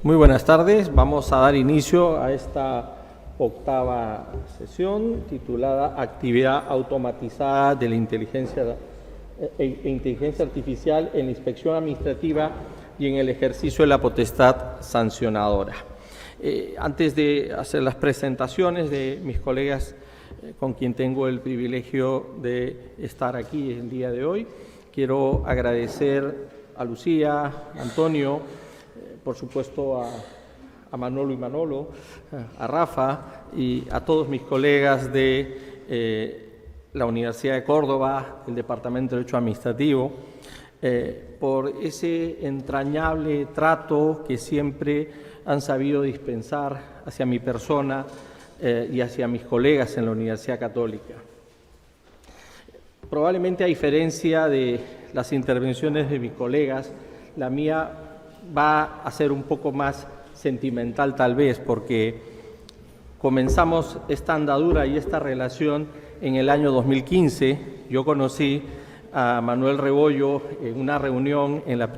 Muy buenas tardes. Vamos a dar inicio a esta octava sesión titulada Actividad automatizada de la inteligencia artificial en la inspección administrativa y en el ejercicio de la potestad sancionadora. Antes de hacer las presentaciones de mis colegas con quien tengo el privilegio de estar aquí el día de hoy, quiero agradecer a Lucía, a Antonio, por supuesto a Manolo y Manolo, a Rafa y a todos mis colegas de la Universidad de Córdoba, el Departamento de Derecho Administrativo, por ese entrañable trato que siempre han sabido dispensar hacia mi persona y hacia mis colegas en la Universidad Católica. Probablemente a diferencia de las intervenciones de mis colegas, la mía va a ser un poco más sentimental tal vez, porque comenzamos esta andadura y esta relación en el año 2015. Yo conocí a Manuel Rebollo en una reunión en el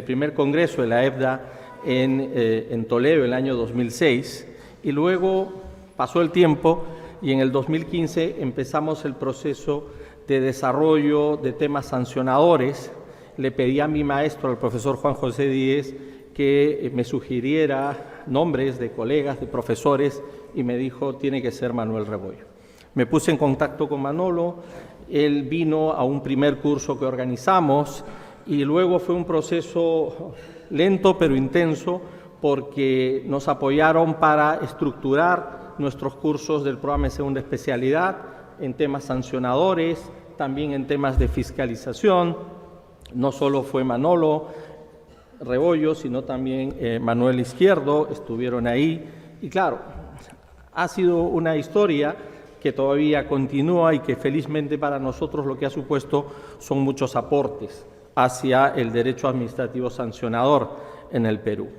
primer congreso de la EFDA en Toledo, el año 2006, y luego pasó el tiempo y en el 2015 empezamos el proceso de desarrollo de temas sancionadores. Le pedí a mi maestro, al profesor Juan José Díez, que me sugiriera nombres de colegas, de profesores, y me dijo, tiene que ser Manuel Rebollo. Me puse en contacto con Manolo, él vino a un primer curso que organizamos, y luego fue un proceso lento pero intenso, porque nos apoyaron para estructurar nuestros cursos del programa de segunda especialidad en temas sancionadores, también en temas de fiscalización. No solo fue Manolo Rebollo, sino también Manuel Izquierdo, estuvieron ahí. Y claro, ha sido una historia que todavía continúa y que felizmente para nosotros lo que ha supuesto son muchos aportes hacia el derecho administrativo sancionador en el Perú.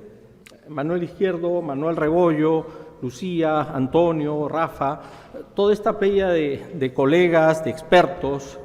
Manuel Izquierdo, Manuel Rebollo, Lucía, Antonio, Rafa, toda esta playa de colegas, de expertos,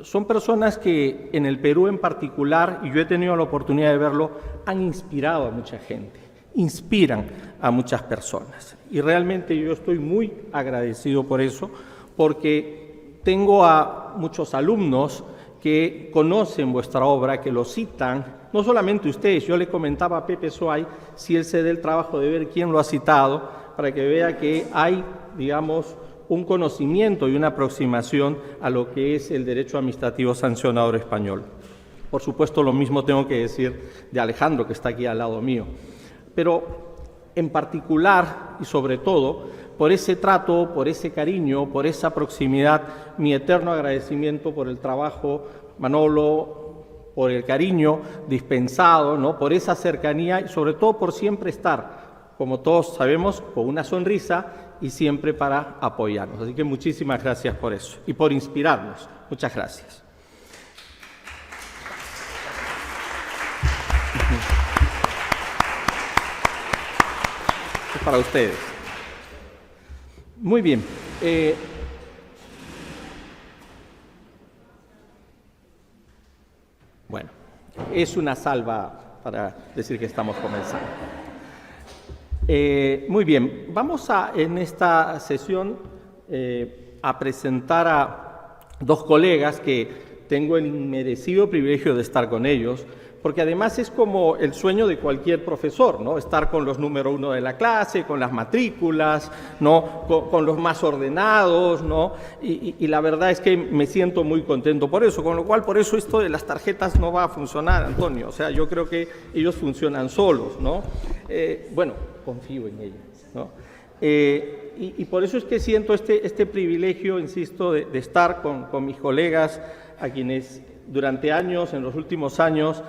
son personas que en el Perú en particular, y yo he tenido la oportunidad de verlo, han inspirado a mucha gente, inspiran a muchas personas. Y realmente yo estoy muy agradecido por eso, porque tengo a muchos alumnos que conocen vuestra obra, que lo citan, no solamente ustedes. Yo le comentaba a Pepe Soay, si él se dé el trabajo de ver quién lo ha citado, para que vea que hay, digamos, un conocimiento y una aproximación a lo que es el derecho administrativo sancionador español. Por supuesto, lo mismo tengo que decir de Alejandro, que está aquí al lado mío. Pero en particular y sobre todo, por ese trato, por ese cariño, por esa proximidad, mi eterno agradecimiento por el trabajo, Manolo, por el cariño dispensado, ¿no? Por esa cercanía y sobre todo por siempre estar, como todos sabemos, con una sonrisa y siempre para apoyarnos. Así que muchísimas gracias por eso y por inspirarnos. Muchas gracias. Es para ustedes. Muy bien. Bueno, es una salva para decir que estamos comenzando. Muy bien, vamos en esta sesión a presentar a dos colegas que tengo el inmerecido privilegio de estar con ellos, porque además es como el sueño de cualquier profesor, ¿no? Estar con los número uno de la clase, con las matrículas, ¿no? Con los más ordenados, ¿no? Y la verdad es que me siento muy contento por eso, con lo cual por eso esto de las tarjetas no va a funcionar, Antonio. O sea, yo creo que ellos funcionan solos, ¿no? Bueno, confío en ellos, ¿no? Y por eso es que siento este privilegio, insisto, de estar con mis colegas, a quienes durante años, en los últimos años,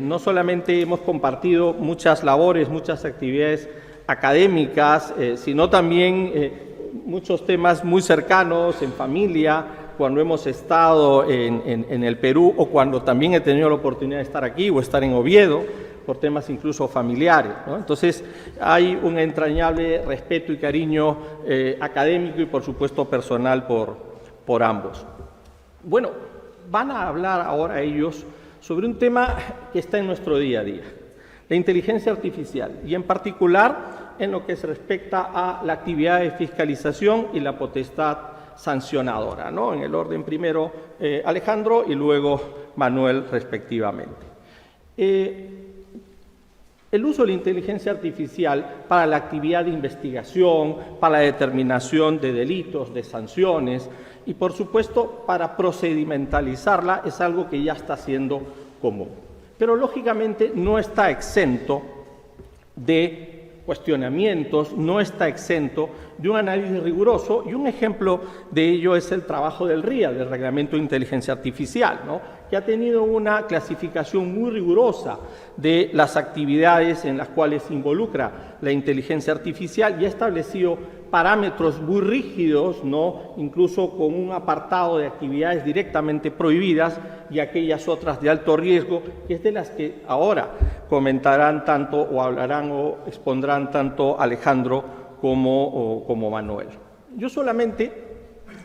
no solamente hemos compartido muchas labores, muchas actividades académicas, sino también muchos temas muy cercanos en familia, cuando hemos estado en el Perú o cuando también he tenido la oportunidad de estar aquí o estar en Oviedo, por temas incluso familiares, ¿no? Entonces hay un entrañable respeto y cariño académico y por supuesto personal por ambos. Bueno, van a hablar ahora ellos sobre un tema que está en nuestro día a día, la inteligencia artificial, y en particular en lo que se respecta a la actividad de fiscalización y la potestad sancionadora, ¿no? En el orden primero Alejandro y luego Manuel, respectivamente. El uso de la inteligencia artificial para la actividad de investigación, para la determinación de delitos, de sanciones y, por supuesto, para procedimentalizarla es algo que ya está siendo común. Pero, lógicamente, no está exento de cuestionamientos, no está exento de un análisis riguroso, y un ejemplo de ello es el trabajo del RIA, del Reglamento de Inteligencia Artificial, ¿no?, que ha tenido una clasificación muy rigurosa de las actividades en las cuales se involucra la inteligencia artificial y ha establecido parámetros muy rígidos, ¿no?, incluso con un apartado de actividades directamente prohibidas y aquellas otras de alto riesgo, que es de las que ahora comentarán tanto o hablarán o expondrán tanto Alejandro como Manuel. Yo solamente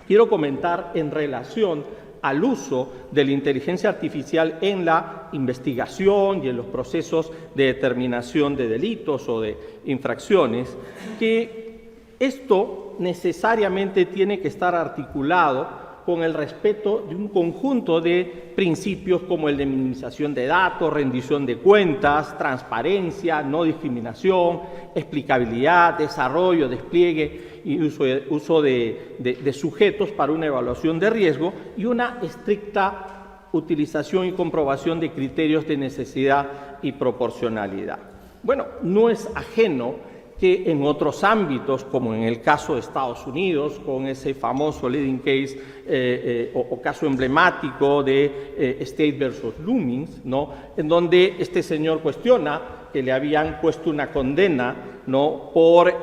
quiero comentar en relación al uso de la inteligencia artificial en la investigación y en los procesos de determinación de delitos o de infracciones, que esto necesariamente tiene que estar articulado con el respeto de un conjunto de principios como el de minimización de datos, rendición de cuentas, transparencia, no discriminación, explicabilidad, desarrollo, despliegue y uso de sujetos para una evaluación de riesgo y una estricta utilización y comprobación de criterios de necesidad y proporcionalidad. Bueno, no es ajeno que en otros ámbitos, como en el caso de Estados Unidos, con ese famoso leading case o caso emblemático de State versus Lumens, ¿no?, en donde este señor cuestiona que le habían puesto una condena, ¿no?, por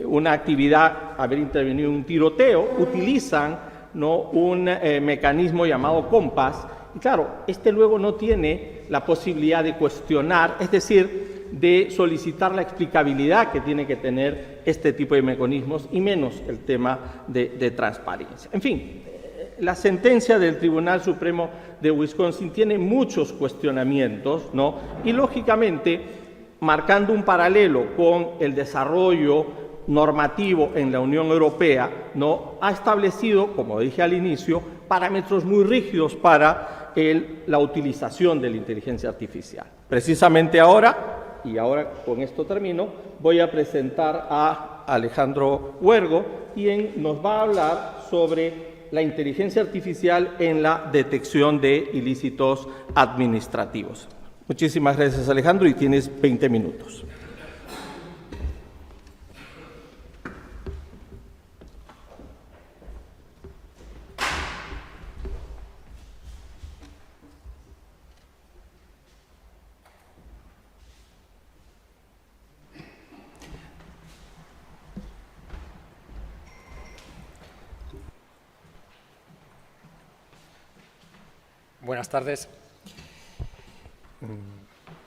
una actividad, haber intervenido en un tiroteo, utilizan, ¿no?, un mecanismo llamado Compass, y claro, este luego no tiene la posibilidad de cuestionar, es decir, de solicitar la explicabilidad que tiene que tener este tipo de mecanismos y menos el tema de transparencia. En fin, la sentencia del Tribunal Supremo de Wisconsin tiene muchos cuestionamientos, ¿no?, y lógicamente, marcando un paralelo con el desarrollo normativo en la Unión Europea, ¿no?, ha establecido, como dije al inicio, parámetros muy rígidos para la utilización de la inteligencia artificial. Precisamente ahora, y ahora con esto termino, voy a presentar a Alejandro Huergo, quien nos va a hablar sobre la inteligencia artificial en la detección de ilícitos administrativos. Muchísimas gracias, Alejandro, y tienes 20 minutos. Buenas tardes.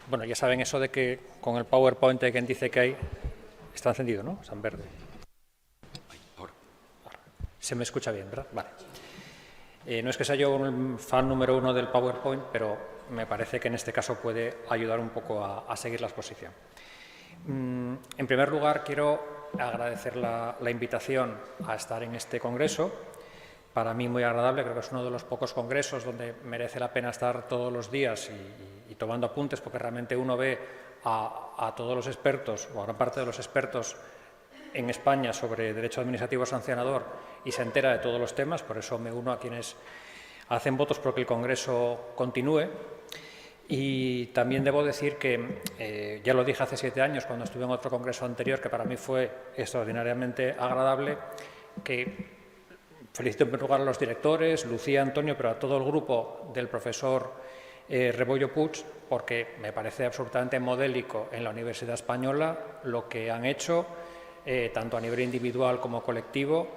Bueno, ya saben eso de que con el PowerPoint hay quien dice que hay... Está encendido, ¿no? Está en verde. Ahora. Se me escucha bien, ¿verdad? Vale. No es que sea yo un fan número 1 del PowerPoint, pero me parece que en este caso puede ayudar un poco a seguir la exposición. En primer lugar, quiero agradecer la invitación a estar en este congreso. Para mí muy agradable, creo que es uno de los pocos congresos donde merece la pena estar todos los días y tomando apuntes, porque realmente uno ve a todos los expertos, o a gran parte de los expertos en España sobre derecho administrativo sancionador y se entera de todos los temas. Por eso me uno a quienes hacen votos porque el congreso continúe. Y también debo decir que, ya lo dije hace 7 años cuando estuve en otro congreso anterior, que para mí fue extraordinariamente agradable, que felicito en primer lugar a los directores, Lucía, Antonio, pero a todo el grupo del profesor Rebollo Puig, porque me parece absolutamente modélico en la Universidad Española lo que han hecho, tanto a nivel individual como colectivo,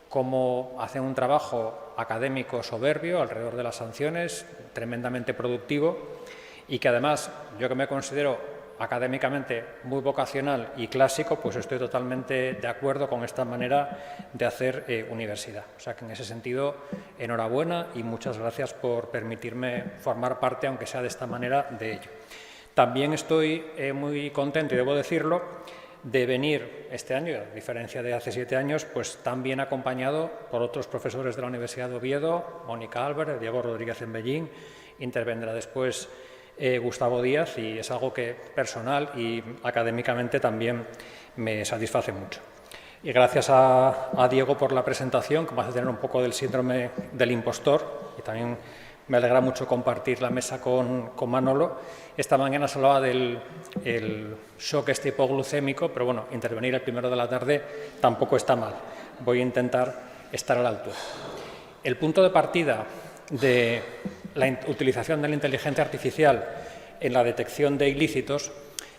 como hacen un trabajo académico soberbio alrededor de las sanciones, tremendamente productivo, y que además, yo que me considero académicamente muy vocacional y clásico, pues estoy totalmente de acuerdo con esta manera de hacer universidad. O sea que en ese sentido, enhorabuena y muchas gracias por permitirme formar parte, aunque sea de esta manera, de ello. También estoy muy contento, y debo decirlo, de venir este año, a diferencia de hace 7 años, pues tan bien acompañado por otros profesores de la Universidad de Oviedo, Mónica Álvarez, Diego Rodríguez en Beijing, intervendrá después Gustavo Díaz, y es algo que personal y académicamente también me satisface mucho. Y gracias a Diego por la presentación, que me hace tener un poco del síndrome del impostor, y también me alegra mucho compartir la mesa con Manolo. Esta mañana se hablaba del shock hipoglucémico, pero bueno, intervenir el 1 de la tarde tampoco está mal. Voy a intentar estar a la altura. El punto de partida de la utilización de la inteligencia artificial en la detección de ilícitos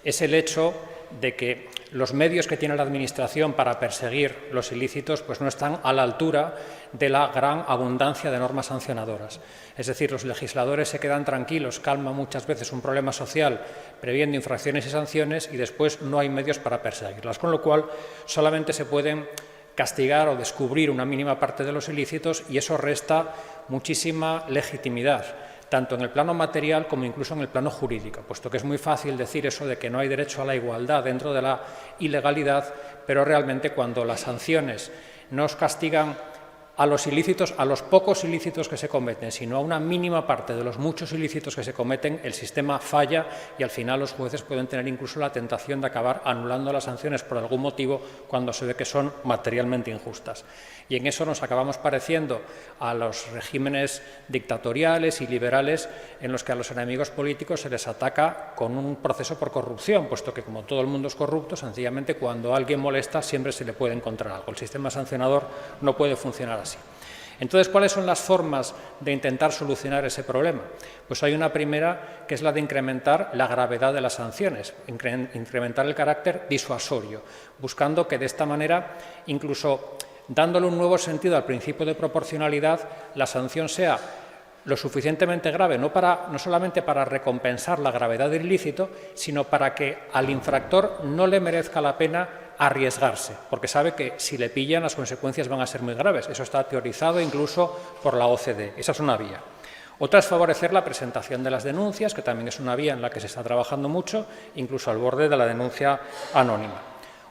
es el hecho de que los medios que tiene la Administración para perseguir los ilícitos pues no están a la altura de la gran abundancia de normas sancionadoras. Es decir, los legisladores se quedan tranquilos, calman muchas veces un problema social previendo infracciones y sanciones y después no hay medios para perseguirlas, con lo cual solamente se pueden castigar o descubrir una mínima parte de los ilícitos y eso resta muchísima legitimidad, tanto en el plano material como incluso en el plano jurídico, puesto que es muy fácil decir eso de que no hay derecho a la igualdad dentro de la ilegalidad, pero realmente cuando las sanciones no castigan a los ilícitos, a los pocos ilícitos que se cometen, sino a una mínima parte de los muchos ilícitos que se cometen, el sistema falla y al final los jueces pueden tener incluso la tentación de acabar anulando las sanciones por algún motivo cuando se ve que son materialmente injustas. Y en eso nos acabamos pareciendo a los regímenes dictatoriales y liberales en los que a los enemigos políticos se les ataca con un proceso por corrupción, puesto que como todo el mundo es corrupto, sencillamente cuando alguien molesta siempre se le puede encontrar algo. El sistema sancionador no puede funcionar así. Entonces, ¿cuáles son las formas de intentar solucionar ese problema? Pues hay una primera, que es la de incrementar la gravedad de las sanciones, incrementar el carácter disuasorio, buscando que de esta manera, incluso dándole un nuevo sentido al principio de proporcionalidad, la sanción sea lo suficientemente grave, no solamente para recompensar la gravedad del ilícito, sino para que al infractor no le merezca la pena arriesgarse, porque sabe que si le pillan las consecuencias van a ser muy graves. Eso está teorizado incluso por la OCDE. Esa es una vía. Otra es favorecer la presentación de las denuncias, que también es una vía en la que se está trabajando mucho, incluso al borde de la denuncia anónima.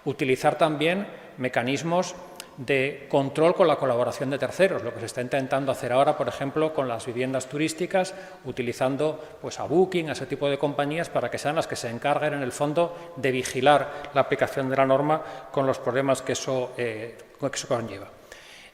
Utilizar también mecanismos de control con la colaboración de terceros, lo que se está intentando hacer ahora, por ejemplo, con las viviendas turísticas, utilizando pues, a Booking, a ese tipo de compañías, para que sean las que se encarguen, en el fondo, de vigilar la aplicación de la norma con los problemas que eso conlleva.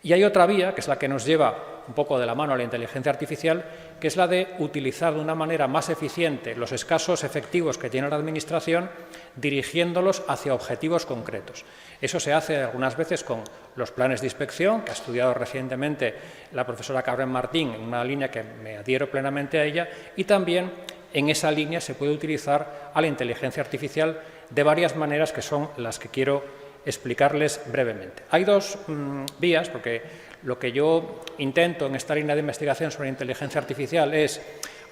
Y hay otra vía, que es la que nos lleva un poco de la mano a la inteligencia artificial, que es la de utilizar de una manera más eficiente los escasos efectivos que tiene la Administración, dirigiéndolos hacia objetivos concretos. Eso se hace algunas veces con los planes de inspección, que ha estudiado recientemente la profesora Carmen Martín, en una línea que me adhiero plenamente a ella, y también en esa línea se puede utilizar a la inteligencia artificial de varias maneras, que son las que quiero explicarles brevemente. Hay dos vías, porque lo que yo intento en esta línea de investigación sobre inteligencia artificial es,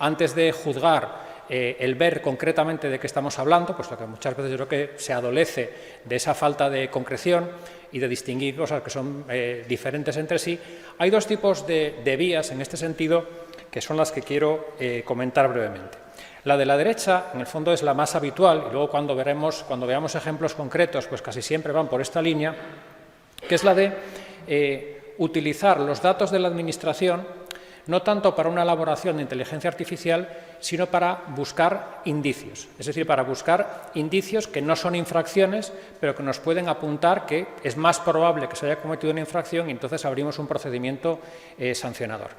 antes de juzgar, el ver concretamente de qué estamos hablando, puesto que muchas veces yo creo que se adolece de esa falta de concreción y de distinguir cosas que son diferentes entre sí. Hay dos tipos de vías en este sentido, que son las que quiero comentar brevemente. La de la derecha, en el fondo, es la más habitual, y luego cuando veamos ejemplos concretos, pues casi siempre van por esta línea, que es la de utilizar los datos de la Administración no tanto para una elaboración de inteligencia artificial, sino para buscar indicios. Es decir, para buscar indicios que no son infracciones, pero que nos pueden apuntar que es más probable que se haya cometido una infracción y entonces abrimos un procedimiento sancionador.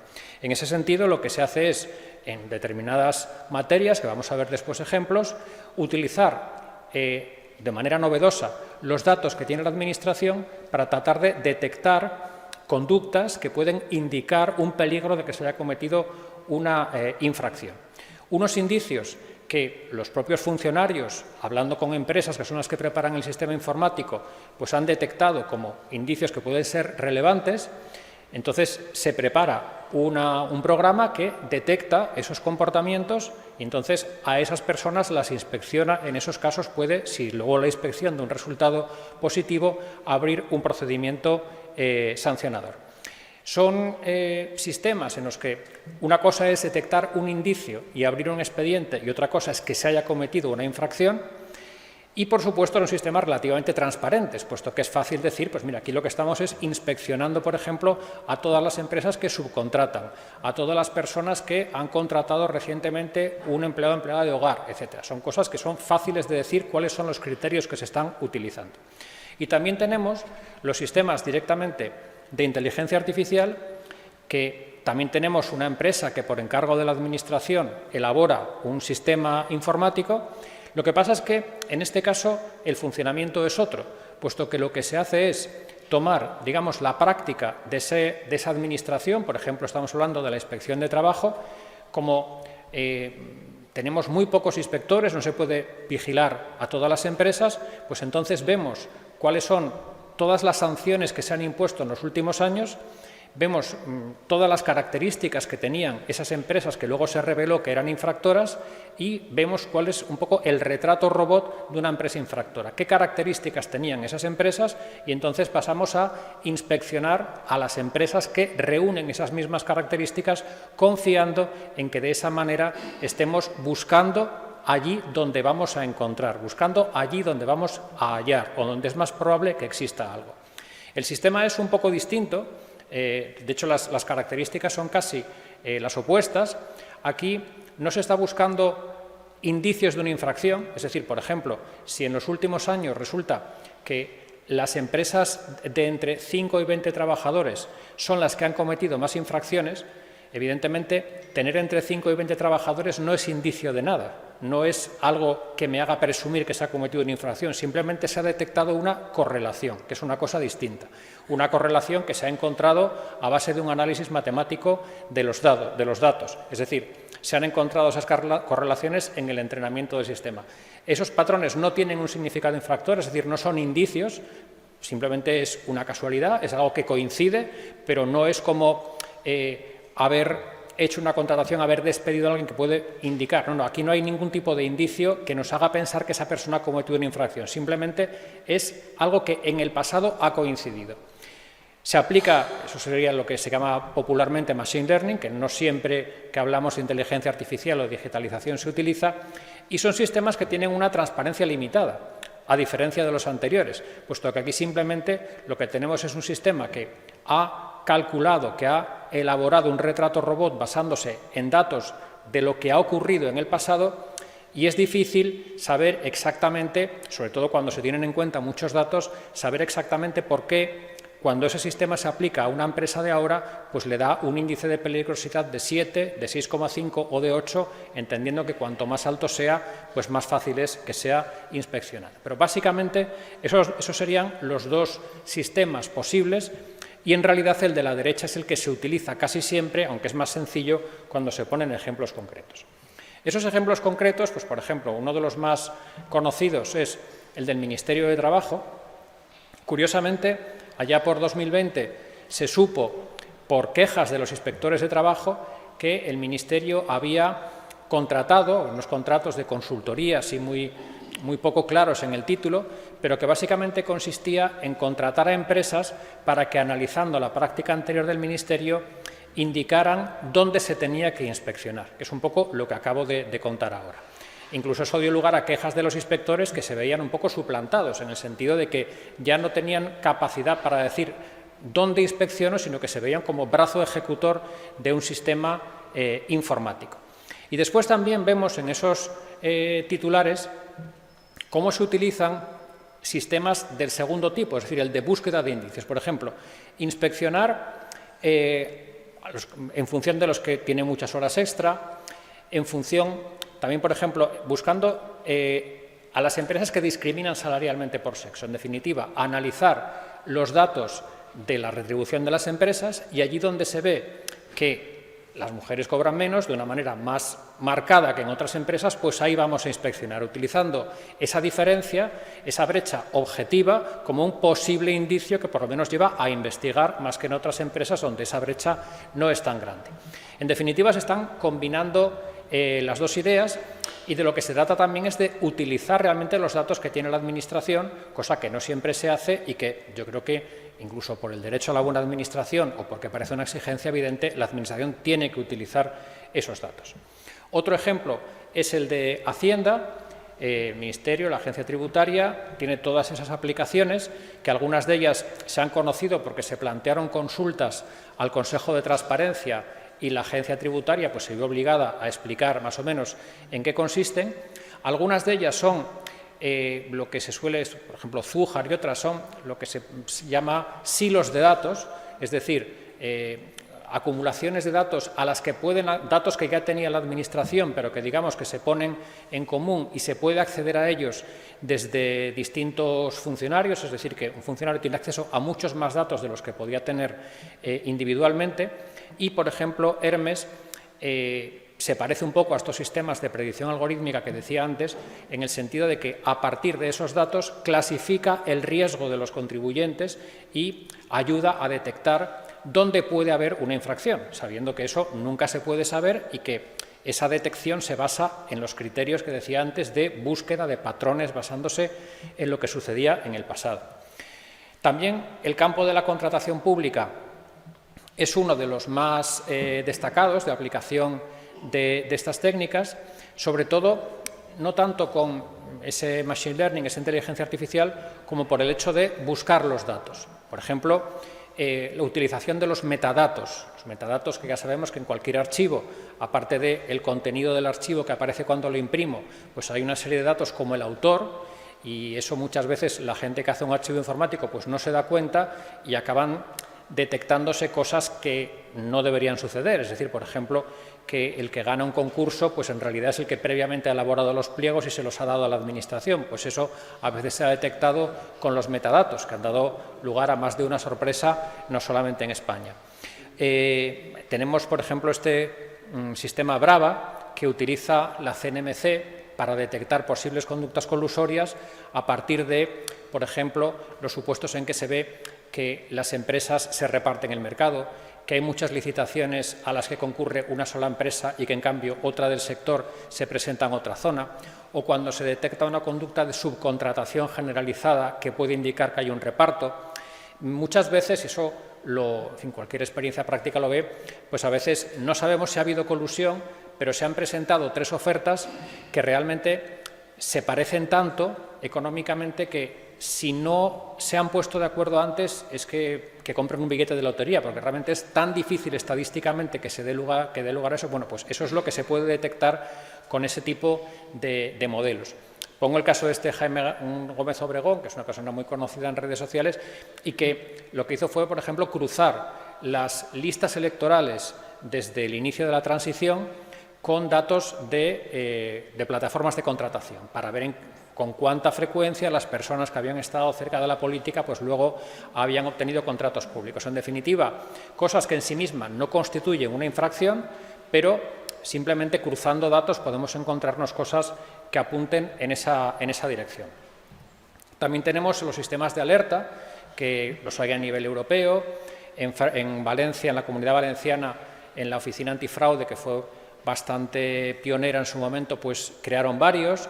En ese sentido, lo que se hace es, en determinadas materias, que vamos a ver después ejemplos, utilizar de manera novedosa los datos que tiene la Administración para tratar de detectar conductas que pueden indicar un peligro de que se haya cometido una infracción. Unos indicios que los propios funcionarios, hablando con empresas que son las que preparan el sistema informático, pues han detectado como indicios que pueden ser relevantes, Entonces, se prepara un programa que detecta esos comportamientos y entonces a esas personas las inspecciona. En esos casos puede, si luego la inspección da un resultado positivo, abrir un procedimiento sancionador. Son sistemas en los que una cosa es detectar un indicio y abrir un expediente y otra cosa es que se haya cometido una infracción. Y, por supuesto, son sistemas relativamente transparentes, puesto que es fácil decir, pues mira, aquí lo que estamos es inspeccionando, por ejemplo, a todas las empresas que subcontratan, a todas las personas que han contratado recientemente un empleado o empleada de hogar, etcétera. Son cosas que son fáciles de decir cuáles son los criterios que se están utilizando. Y también tenemos los sistemas directamente de inteligencia artificial, que también tenemos una empresa que, por encargo de la Administración, elabora un sistema informático. Lo que pasa es que, en este caso, el funcionamiento es otro, puesto que lo que se hace es tomar, digamos, la práctica de esa administración. Por ejemplo, estamos hablando de la inspección de trabajo. Como tenemos muy pocos inspectores, no se puede vigilar a todas las empresas, pues entonces vemos cuáles son todas las sanciones que se han impuesto en los últimos años. Vemos todas las características que tenían esas empresas que luego se reveló que eran infractoras y vemos cuál es un poco el retrato robot de una empresa infractora, qué características tenían esas empresas, y entonces pasamos a inspeccionar a las empresas que reúnen esas mismas características, confiando en que de esa manera estemos buscando allí donde vamos a encontrar, buscando allí donde vamos a hallar o donde es más probable que exista algo. El sistema es un poco distinto. De hecho, las características son casi las opuestas. Aquí no se está buscando indicios de una infracción, es decir, por ejemplo, si en los últimos años resulta que las empresas de entre 5 y 20 trabajadores son las que han cometido más infracciones, evidentemente, tener entre 5 y 20 trabajadores no es indicio de nada, no es algo que me haga presumir que se ha cometido una infracción, simplemente se ha detectado una correlación, que es una cosa distinta. Una correlación que se ha encontrado a base de un análisis matemático de los datos, es decir, se han encontrado esas correlaciones en el entrenamiento del sistema. Esos patrones no tienen un significado infractor, es decir, no son indicios, simplemente es una casualidad, es algo que coincide, pero no es como haber hecho una contratación, haber despedido a alguien que puede indicar. No, aquí no hay ningún tipo de indicio que nos haga pensar que esa persona ha cometido una infracción. Simplemente es algo que en el pasado ha coincidido. Se aplica, eso sería lo que se llama popularmente machine learning, que no siempre que hablamos de inteligencia artificial o digitalización se utiliza, y son sistemas que tienen una transparencia limitada, a diferencia de los anteriores, puesto que aquí simplemente lo que tenemos es un sistema que ha calculado, que ha elaborado un retrato robot basándose en datos de lo que ha ocurrido en el pasado, y es difícil saber exactamente, sobre todo cuando se tienen en cuenta muchos datos, saber exactamente por qué cuando ese sistema se aplica a una empresa de ahora, pues le da un índice de peligrosidad de 7, de 6,5 o de 8, entendiendo que cuanto más alto sea, pues más fácil es que sea inspeccionado. Pero básicamente esos serían los dos sistemas posibles, y en realidad el de la derecha es el que se utiliza casi siempre, aunque es más sencillo cuando se ponen ejemplos concretos. Esos ejemplos concretos, pues por ejemplo, uno de los más conocidos es el del Ministerio de Trabajo. Curiosamente, allá por 2020 se supo, por quejas de los inspectores de trabajo, que el Ministerio había contratado unos contratos de consultoría, así muy poco claros en el título, pero que básicamente consistía en contratar a empresas para que, analizando la práctica anterior del Ministerio, indicaran dónde se tenía que inspeccionar, que es un poco lo que acabo de contar ahora. Incluso eso dio lugar a quejas de los inspectores que se veían un poco suplantados, en el sentido de que ya no tenían capacidad para decir dónde inspecciono, sino que se veían como brazo ejecutor de un sistema informático. Y después también vemos en esos titulares cómo se utilizan sistemas del segundo tipo, es decir, el de búsqueda de índices. Por ejemplo, inspeccionar en función de los que tienen muchas horas extra, en función también, por ejemplo, buscando a las empresas que discriminan salarialmente por sexo. En definitiva, analizar los datos de la retribución de las empresas, y allí donde se ve que las mujeres cobran menos de una manera más marcada que en otras empresas, pues ahí vamos a inspeccionar, utilizando esa diferencia, esa brecha objetiva, como un posible indicio que por lo menos lleva a investigar más que en otras empresas donde esa brecha no es tan grande. En definitiva, se están combinando las dos ideas y de lo que se trata también es de utilizar realmente los datos que tiene la Administración, cosa que no siempre se hace y que yo creo que incluso por el derecho a la buena administración o porque parece una exigencia evidente, la Administración tiene que utilizar esos datos. Otro ejemplo es el de Hacienda. El Ministerio, la Agencia Tributaria, tiene todas esas aplicaciones que algunas de ellas se han conocido porque se plantearon consultas al Consejo de Transparencia y la Agencia Tributaria pues, se vio obligada a explicar más o menos en qué consisten. Algunas de ellas son lo que se suele, por ejemplo, Zújar y otras son lo que se llama silos de datos, es decir, acumulaciones de datos a las que datos que ya tenía la Administración, pero que digamos que se ponen en común y se puede acceder a ellos desde distintos funcionarios, es decir, que un funcionario tiene acceso a muchos más datos de los que podía tener individualmente y, por ejemplo, Hermes se parece un poco a estos sistemas de predicción algorítmica que decía antes, en el sentido de que a partir de esos datos clasifica el riesgo de los contribuyentes y ayuda a detectar dónde puede haber una infracción, sabiendo que eso nunca se puede saber y que esa detección se basa en los criterios que decía antes de búsqueda de patrones basándose en lo que sucedía en el pasado. También el campo de la contratación pública es uno de los más destacados de aplicación de estas técnicas, sobre todo no tanto con ese machine learning, esa inteligencia artificial, como por el hecho de buscar los datos. Por ejemplo, la utilización de los metadatos que ya sabemos que en cualquier archivo, aparte del contenido del archivo que aparece cuando lo imprimo, pues hay una serie de datos como el autor, y eso muchas veces la gente que hace un archivo informático pues no se da cuenta y acaban detectándose cosas que no deberían suceder, es decir, por ejemplo, que el que gana un concurso pues en realidad es el que previamente ha elaborado los pliegos y se los ha dado a la Administración, pues eso a veces se ha detectado con los metadatos, que han dado lugar a más de una sorpresa, no solamente en España. Tenemos, por ejemplo, este sistema Brava, que utiliza la CNMC para detectar posibles conductas colusorias a partir de, por ejemplo, los supuestos en que se ve que las empresas se reparten el mercado, que hay muchas licitaciones a las que concurre una sola empresa y que, en cambio, otra del sector se presenta en otra zona, o cuando se detecta una conducta de subcontratación generalizada que puede indicar que hay un reparto. Muchas veces, eso cualquier experiencia práctica lo ve, pues a veces no sabemos si ha habido colusión, pero se han presentado 3 ofertas que realmente se parecen tanto económicamente que si no se han puesto de acuerdo antes es que compren un billete de lotería, porque realmente es tan difícil estadísticamente que dé lugar a eso. Bueno, pues eso es lo que se puede detectar con ese tipo de modelos. Pongo el caso de este Jaime Gómez Obregón, que es una persona muy conocida en redes sociales y que lo que hizo fue, por ejemplo, cruzar las listas electorales desde el inicio de la transición con datos de plataformas de contratación para ver con cuánta frecuencia las personas que habían estado cerca de la política pues luego habían obtenido contratos públicos. En definitiva, cosas que en sí mismas no constituyen una infracción, pero simplemente cruzando datos podemos encontrarnos cosas que apunten en esa dirección. También tenemos los sistemas de alerta, que los hay a nivel europeo. En Valencia, en la Comunidad Valenciana, en la Oficina Antifraude, que fue bastante pionera en su momento, pues crearon varios.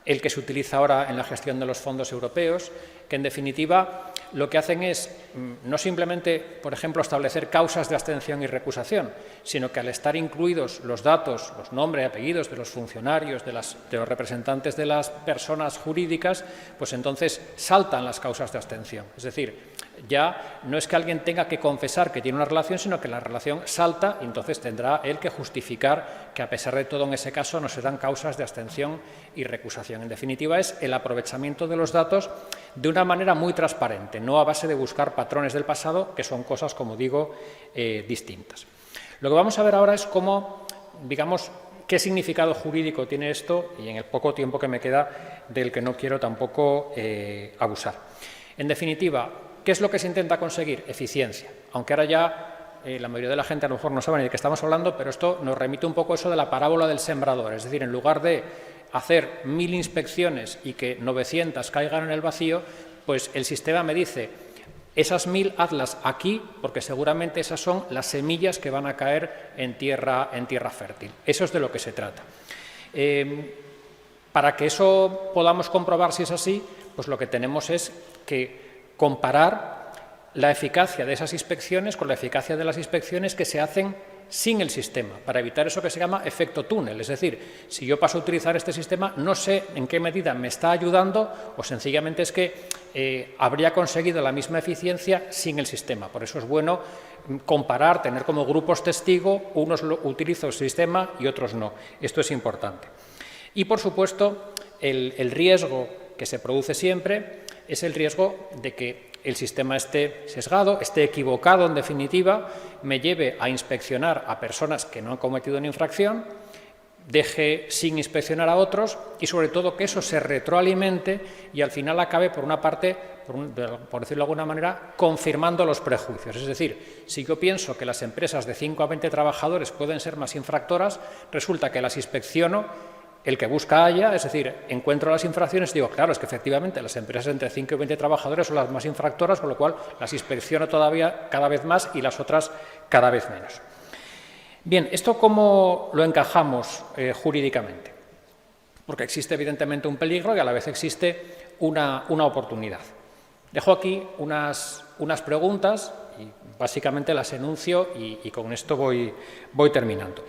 El que se utiliza ahora en la gestión de los fondos europeos, que en definitiva lo que hacen es no simplemente, por ejemplo, establecer causas de abstención y recusación, sino que al estar incluidos los datos, los nombres y apellidos de los funcionarios, de los representantes de las personas jurídicas, pues entonces saltan las causas de abstención. Es decir, ya no es que alguien tenga que confesar que tiene una relación, sino que la relación salta y entonces tendrá él que justificar que a pesar de todo en ese caso no se dan causas de abstención y recusación. En definitiva, es el aprovechamiento de los datos de una manera muy transparente, no a base de buscar patrones del pasado, que son cosas, como digo, distintas. Lo que vamos a ver ahora es cómo, digamos, qué significado jurídico tiene esto y en el poco tiempo que me queda del que no quiero tampoco abusar. En definitiva, ¿qué es lo que se intenta conseguir? Eficiencia. Aunque ahora ya la mayoría de la gente a lo mejor no sabe ni de qué estamos hablando, pero esto nos remite un poco a eso de la parábola del sembrador. Es decir, en lugar de hacer 1000 inspecciones y que 900 caigan en el vacío, pues el sistema me dice, esas 1000 hazlas aquí, porque seguramente esas son las semillas que van a caer en tierra fértil. Eso es de lo que se trata. Para que eso podamos comprobar si es así, pues lo que tenemos es que comparar la eficacia de esas inspecciones con la eficacia de las inspecciones que se hacen sin el sistema, para evitar eso que se llama efecto túnel. Es decir, si yo paso a utilizar este sistema, no sé en qué medida me está ayudando o sencillamente es que habría conseguido la misma eficiencia sin el sistema. Por eso es bueno comparar, tener como grupos testigo, unos utilizo el sistema y otros no. Esto es importante. Y, por supuesto, el riesgo que se produce siempre es el riesgo de que el sistema esté sesgado, esté equivocado, en definitiva, me lleve a inspeccionar a personas que no han cometido una infracción, deje sin inspeccionar a otros y, sobre todo, que eso se retroalimente y al final acabe, por una parte, por decirlo de alguna manera, confirmando los prejuicios. Es decir, si yo pienso que las empresas de 5 a 20 trabajadores pueden ser más infractoras, resulta que las inspecciono, el que busca haya, es decir, encuentro las infracciones y digo, claro, es que efectivamente las empresas entre 5 y 20 trabajadores son las más infractoras, con lo cual las inspecciono todavía cada vez más y las otras cada vez menos. Bien, ¿esto cómo lo encajamos jurídicamente? Porque existe evidentemente un peligro y a la vez existe una oportunidad. Dejo aquí unas preguntas y básicamente las enuncio y con esto voy terminando.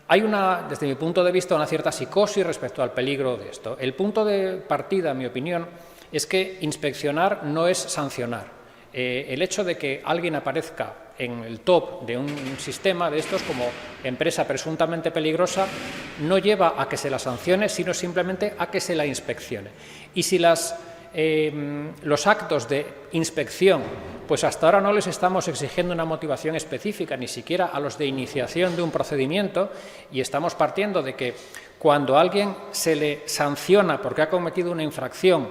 Hay desde mi punto de vista, una cierta psicosis respecto al peligro de esto. El punto de partida, en mi opinión, es que inspeccionar no es sancionar. El hecho de que alguien aparezca en el top de un sistema de estos como empresa presuntamente peligrosa no lleva a que se la sancione, sino simplemente a que se la inspeccione. Y si los actos de inspección, pues hasta ahora no les estamos exigiendo una motivación específica, ni siquiera a los de iniciación de un procedimiento, y estamos partiendo de que cuando a alguien se le sanciona porque ha cometido una infracción,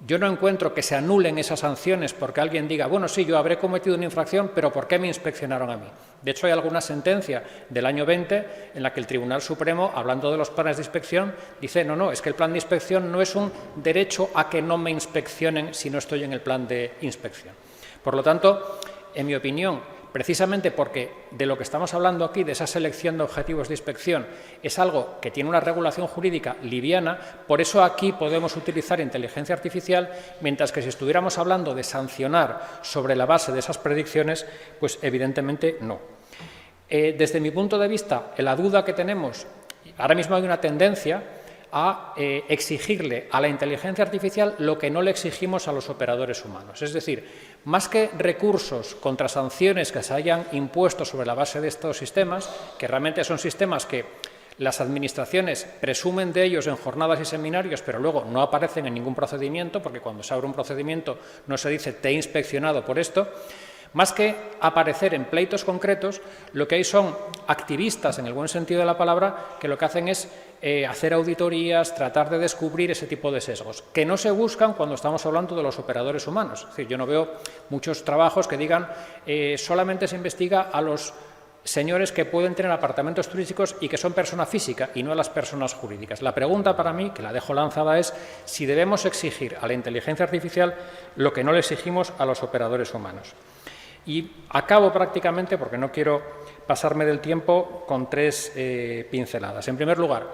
yo no encuentro que se anulen esas sanciones porque alguien diga, bueno, sí, yo habré cometido una infracción, pero ¿por qué me inspeccionaron a mí? De hecho, hay alguna sentencia del año 20 en la que el Tribunal Supremo, hablando de los planes de inspección, dice, no, es que el plan de inspección no es un derecho a que no me inspeccionen si no estoy en el plan de inspección. Por lo tanto, en mi opinión, precisamente porque de lo que estamos hablando aquí, de esa selección de objetivos de inspección, es algo que tiene una regulación jurídica liviana, por eso aquí podemos utilizar inteligencia artificial, mientras que si estuviéramos hablando de sancionar sobre la base de esas predicciones, pues evidentemente no. Desde mi punto de vista, la duda que tenemos, ahora mismo hay una tendencia a exigirle a la inteligencia artificial lo que no le exigimos a los operadores humanos. Es decir, más que recursos contra sanciones que se hayan impuesto sobre la base de estos sistemas, que realmente son sistemas que las administraciones presumen de ellos en jornadas y seminarios, pero luego no aparecen en ningún procedimiento, porque cuando se abre un procedimiento no se dice te he inspeccionado por esto. Más que aparecer en pleitos concretos, lo que hay son activistas, en el buen sentido de la palabra, que lo que hacen es hacer auditorías, tratar de descubrir ese tipo de sesgos, que no se buscan cuando estamos hablando de los operadores humanos. Es decir, yo no veo muchos trabajos que digan solamente se investiga a los señores que pueden tener apartamentos turísticos y que son persona física y no a las personas jurídicas. La pregunta para mí, que la dejo lanzada, es si debemos exigir a la inteligencia artificial lo que no le exigimos a los operadores humanos. Y acabo prácticamente, porque no quiero pasarme del tiempo, con 3 pinceladas. En primer lugar,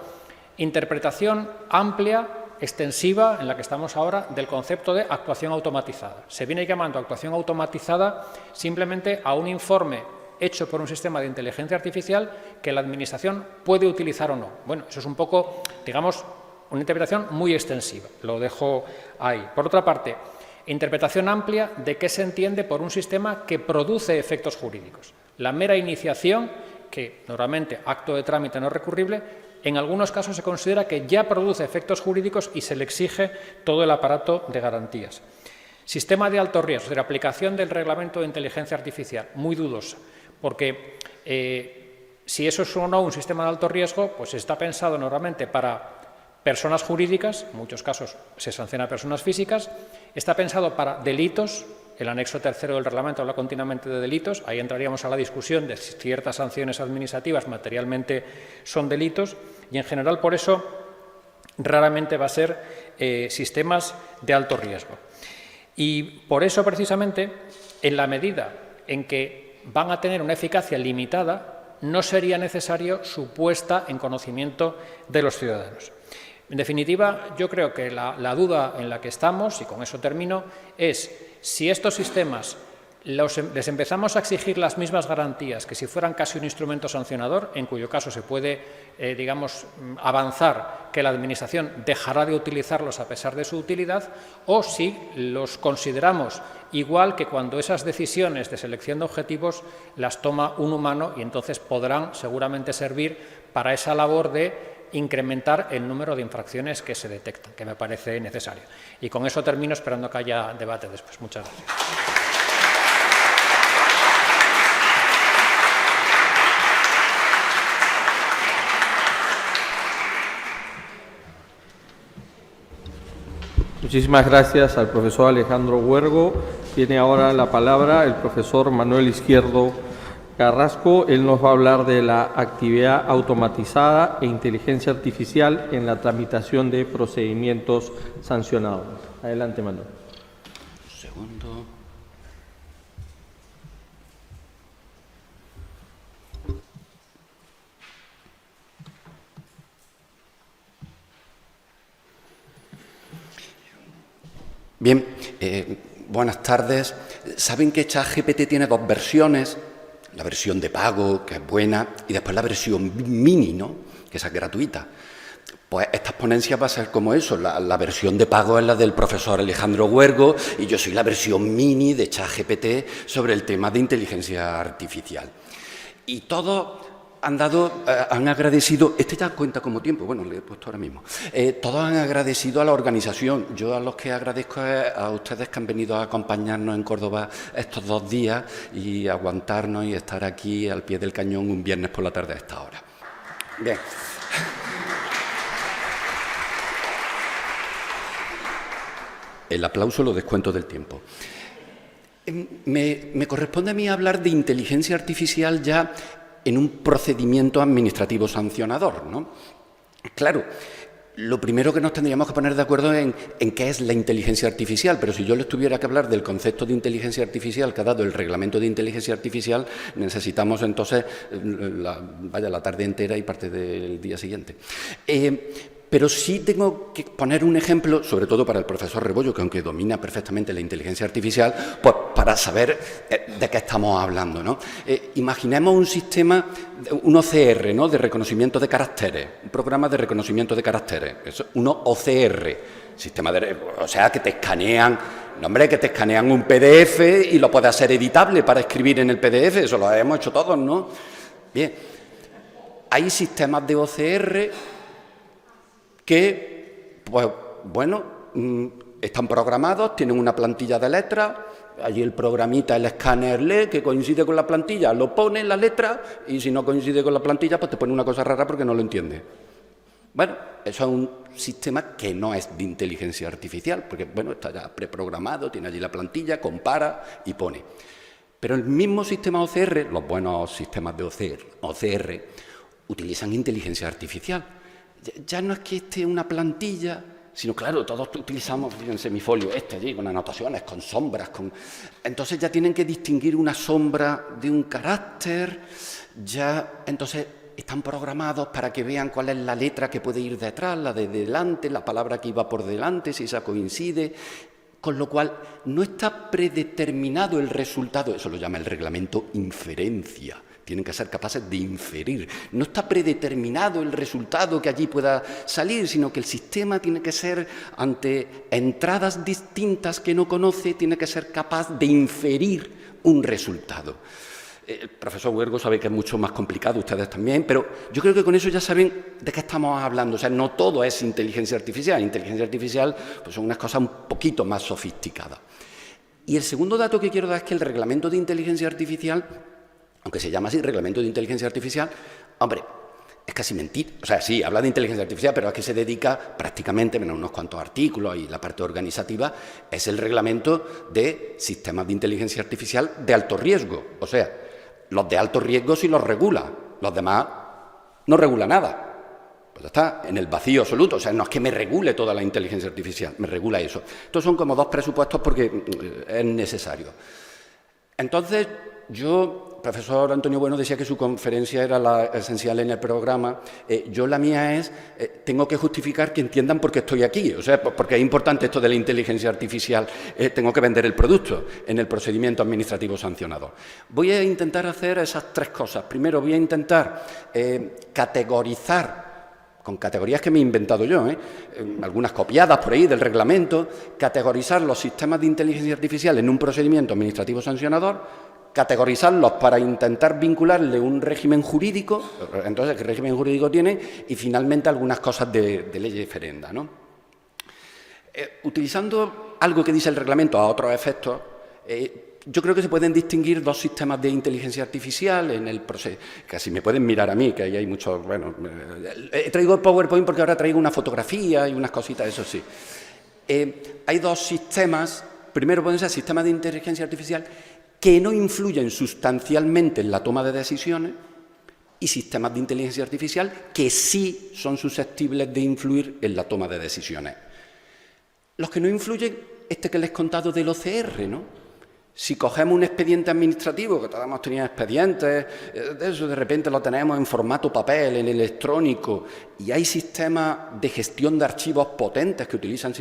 interpretación amplia, extensiva, en la que estamos ahora, del concepto de actuación automatizada. Se viene llamando actuación automatizada simplemente a un informe hecho por un sistema de inteligencia artificial que la Administración puede utilizar o no. Bueno, eso es un poco, digamos, una interpretación muy extensiva. Lo dejo ahí. Por otra parte, interpretación amplia de qué se entiende por un sistema que produce efectos jurídicos. La mera iniciación, que normalmente acto de trámite no recurrible, en algunos casos se considera que ya produce efectos jurídicos y se le exige todo el aparato de garantías. Sistema de alto riesgo, es decir, aplicación del reglamento de inteligencia artificial, muy dudosa, porque si eso es o no un sistema de alto riesgo, pues está pensado normalmente para personas jurídicas, en muchos casos se sanciona a personas físicas, está pensado para delitos el anexo tercero del reglamento habla continuamente de delitos, ahí entraríamos a la discusión de si ciertas sanciones administrativas materialmente son delitos y, en general, por eso, raramente va a ser sistemas de alto riesgo. Y por eso, precisamente, en la medida en que van a tener una eficacia limitada, no sería necesario su puesta en conocimiento de los ciudadanos. En definitiva, yo creo que la duda en la que estamos, y con eso termino, es si estos sistemas les empezamos a exigir las mismas garantías que si fueran casi un instrumento sancionador, en cuyo caso se puede, digamos, avanzar que la Administración dejará de utilizarlos a pesar de su utilidad, o si los consideramos igual que cuando esas decisiones de selección de objetivos las toma un humano y entonces podrán seguramente servir para esa labor de incrementar el número de infracciones que se detectan, que me parece necesario. Y con eso termino, esperando que haya debate después. Muchas gracias. Muchísimas gracias al profesor Alejandro Huergo. Tiene ahora la palabra el profesor Manuel Izquierdo Carrasco. Él nos va a hablar de la actividad automatizada e inteligencia artificial en la tramitación de procedimientos sancionados. Adelante, Manuel. Un segundo. Bien, buenas tardes. Saben que ChatGPT tiene dos versiones, la versión de pago, que es buena, y después la versión mini, ¿no?, que esa es gratuita. Pues estas ponencias va a ser como eso, la versión de pago es la del profesor Alejandro Huergo y yo soy la versión mini de ChatGPT sobre el tema de inteligencia artificial. Y todos han agradecido, este ya cuenta como tiempo, bueno, le he puesto ahora mismo, todos han agradecido a la organización. Yo a los que agradezco es a ustedes que han venido a acompañarnos en Córdoba estos 2 días y aguantarnos y estar aquí al pie del cañón un viernes por la tarde a esta hora. Bien. El aplauso lo descuento del tiempo. Me corresponde a mí hablar de inteligencia artificial ya en un procedimiento administrativo sancionador, ¿no? Claro, lo primero que nos tendríamos que poner de acuerdo en qué es la inteligencia artificial, pero si yo les tuviera que hablar del concepto de inteligencia artificial que ha dado el reglamento de inteligencia artificial, necesitamos entonces la tarde entera y parte del día siguiente. Pero sí tengo que poner un ejemplo, sobre todo para el profesor Rebollo, que aunque domina perfectamente la inteligencia artificial, pues para saber de qué estamos hablando, ¿no? Imaginemos un sistema, un OCR, ¿no?, de reconocimiento de caracteres, un programa de reconocimiento de caracteres, es un OCR, sistema o sea, que te escanean, no, hombre, que te escanean un PDF y lo puedes hacer editable para escribir en el PDF, eso lo hemos hecho todos, ¿no? Bien, hay sistemas de OCR que, pues, bueno, están programados, tienen una plantilla de letras, allí el programita, el escáner lee, que coincide con la plantilla, lo pone en la letra, y si no coincide con la plantilla, pues te pone una cosa rara porque no lo entiende. Bueno, eso es un sistema que no es de inteligencia artificial, porque, bueno, está ya preprogramado, tiene allí la plantilla, compara y pone. Pero el mismo sistema OCR, los buenos sistemas de OCR utilizan inteligencia artificial. Ya no es que esté una plantilla, sino, claro, todos utilizamos, fíjense, mi folio allí, con anotaciones, con sombras, entonces ya tienen que distinguir una sombra de un carácter, ya entonces están programados para que vean cuál es la letra que puede ir detrás, la de delante, la palabra que iba por delante, si esa coincide, con lo cual no está predeterminado el resultado, eso lo llama el reglamento inferencia. Tienen que ser capaces de inferir. No está predeterminado el resultado que allí pueda salir, sino que el sistema tiene que ser, ante entradas distintas que no conoce, tiene que ser capaz de inferir un resultado. El profesor Huergo sabe que es mucho más complicado, ustedes también, pero yo creo que con eso ya saben de qué estamos hablando. O sea, no todo es inteligencia artificial. Inteligencia artificial pues son unas cosas un poquito más sofisticadas. Y el segundo dato que quiero dar es que el reglamento de inteligencia artificial, aunque se llama así, Reglamento de Inteligencia Artificial, hombre, es casi mentira. O sea, sí, habla de inteligencia artificial, pero es que se dedica prácticamente, menos unos cuantos artículos y la parte organizativa, es el reglamento de sistemas de inteligencia artificial de alto riesgo. O sea, los de alto riesgo sí los regula, los demás no regula nada. Pues está en el vacío absoluto. O sea, no es que me regule toda la inteligencia artificial, me regula eso. Estos son como dos presupuestos porque es necesario. Entonces, profesor Antonio Bueno decía que su conferencia era la esencial en el programa. Yo la mía es, tengo que justificar que entiendan por qué estoy aquí. O sea, porque es importante esto de la inteligencia artificial. Tengo que vender el producto en el procedimiento administrativo sancionador. Voy a intentar hacer esas tres cosas. Primero, voy a intentar categorizar, con categorías que me he inventado yo, algunas copiadas por ahí del reglamento, categorizar los sistemas de inteligencia artificial en un procedimiento administrativo sancionador, categorizarlos para intentar vincularle un régimen jurídico, entonces qué régimen jurídico tiene, y finalmente algunas cosas de ley diferenda, ¿no? Utilizando algo que dice el reglamento a otros efectos, yo creo que se pueden distinguir dos sistemas de inteligencia artificial en el proceso. Casi me pueden mirar a mí, que ahí hay muchos... Bueno, traigo el PowerPoint porque ahora traigo una fotografía y unas cositas, eso sí. Hay dos sistemas. Primero pueden ser sistemas de inteligencia artificial que no influyen sustancialmente en la toma de decisiones y sistemas de inteligencia artificial que sí son susceptibles de influir en la toma de decisiones. Los que no influyen, que les he contado del OCR, ¿no? Si cogemos un expediente administrativo, que todos hemos tenido expedientes, de eso de repente lo tenemos en formato papel, en electrónico, y hay sistemas de gestión de archivos potentes que utilizan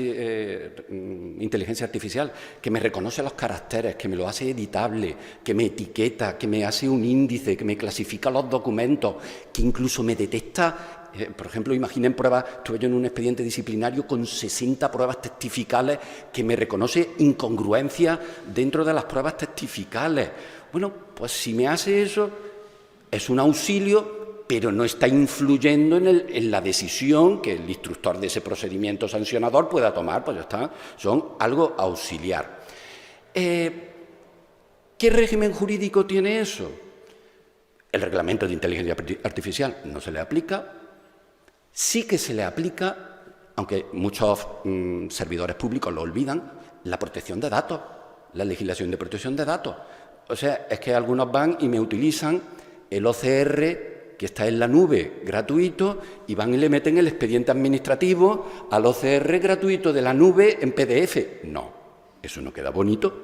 inteligencia artificial, que me reconoce los caracteres, que me lo hace editable, que me etiqueta, que me hace un índice, que me clasifica los documentos, que incluso me detecta... Por ejemplo, imaginen pruebas, estuve yo en un expediente disciplinario con 60 pruebas testificales que me reconoce incongruencias dentro de las pruebas testificales. Bueno, pues si me hace eso, es un auxilio, pero no está influyendo en la decisión que el instructor de ese procedimiento sancionador pueda tomar, pues ya está, son algo auxiliar. ¿Qué régimen jurídico tiene eso? El reglamento de inteligencia artificial no se le aplica. Sí que se le aplica, aunque muchos servidores públicos lo olvidan, la protección de datos, la legislación de protección de datos. O sea, es que algunos van y me utilizan el OCR que está en la nube gratuito y van y le meten el expediente administrativo al OCR gratuito de la nube en PDF. No, eso no queda bonito.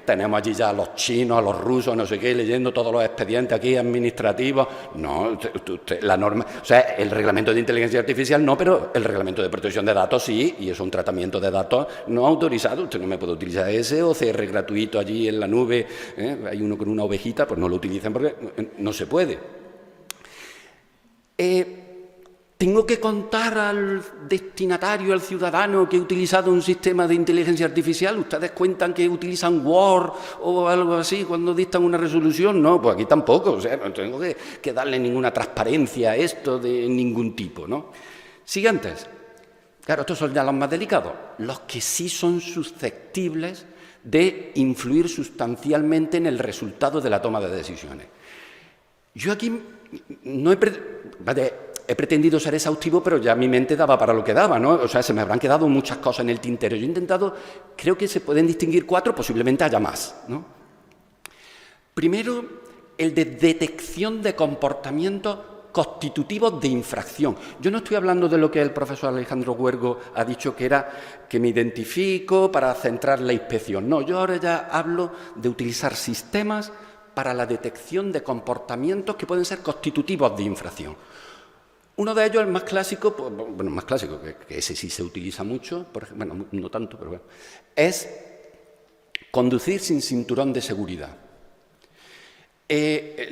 Tenemos allí ya a los chinos, a los rusos, no sé qué, leyendo todos los expedientes aquí administrativos. No, la norma, o sea, el reglamento de inteligencia artificial no, pero el reglamento de protección de datos sí, y es un tratamiento de datos no autorizado. Usted no me puede utilizar ese OCR gratuito allí en la nube, hay uno con una ovejita, pues no lo utilicen porque no se puede. ¿Tengo que contar al destinatario, al ciudadano, que he utilizado un sistema de inteligencia artificial? ¿Ustedes cuentan que utilizan Word o algo así cuando dictan una resolución? No, pues aquí tampoco. O sea, no tengo que darle ninguna transparencia a esto de ningún tipo, ¿no? Siguientes. Claro, estos son ya los más delicados. Los que sí son susceptibles de influir sustancialmente en el resultado de la toma de decisiones. Yo aquí no he pretendido ser exhaustivo, pero ya mi mente daba para lo que daba, ¿no? O sea, se me habrán quedado muchas cosas en el tintero. Yo he intentado, creo que se pueden distinguir 4, posiblemente haya más, ¿no? Primero, el de detección de comportamientos constitutivos de infracción. Yo no estoy hablando de lo que el profesor Alejandro Huergo ha dicho, que era que me identifico para centrar la inspección. No, yo ahora ya hablo de utilizar sistemas para la detección de comportamientos que pueden ser constitutivos de infracción. Uno de ellos, el más clásico, bueno, más clásico, que ese sí se utiliza mucho, por ejemplo, bueno, no tanto, pero bueno, es conducir sin cinturón de seguridad.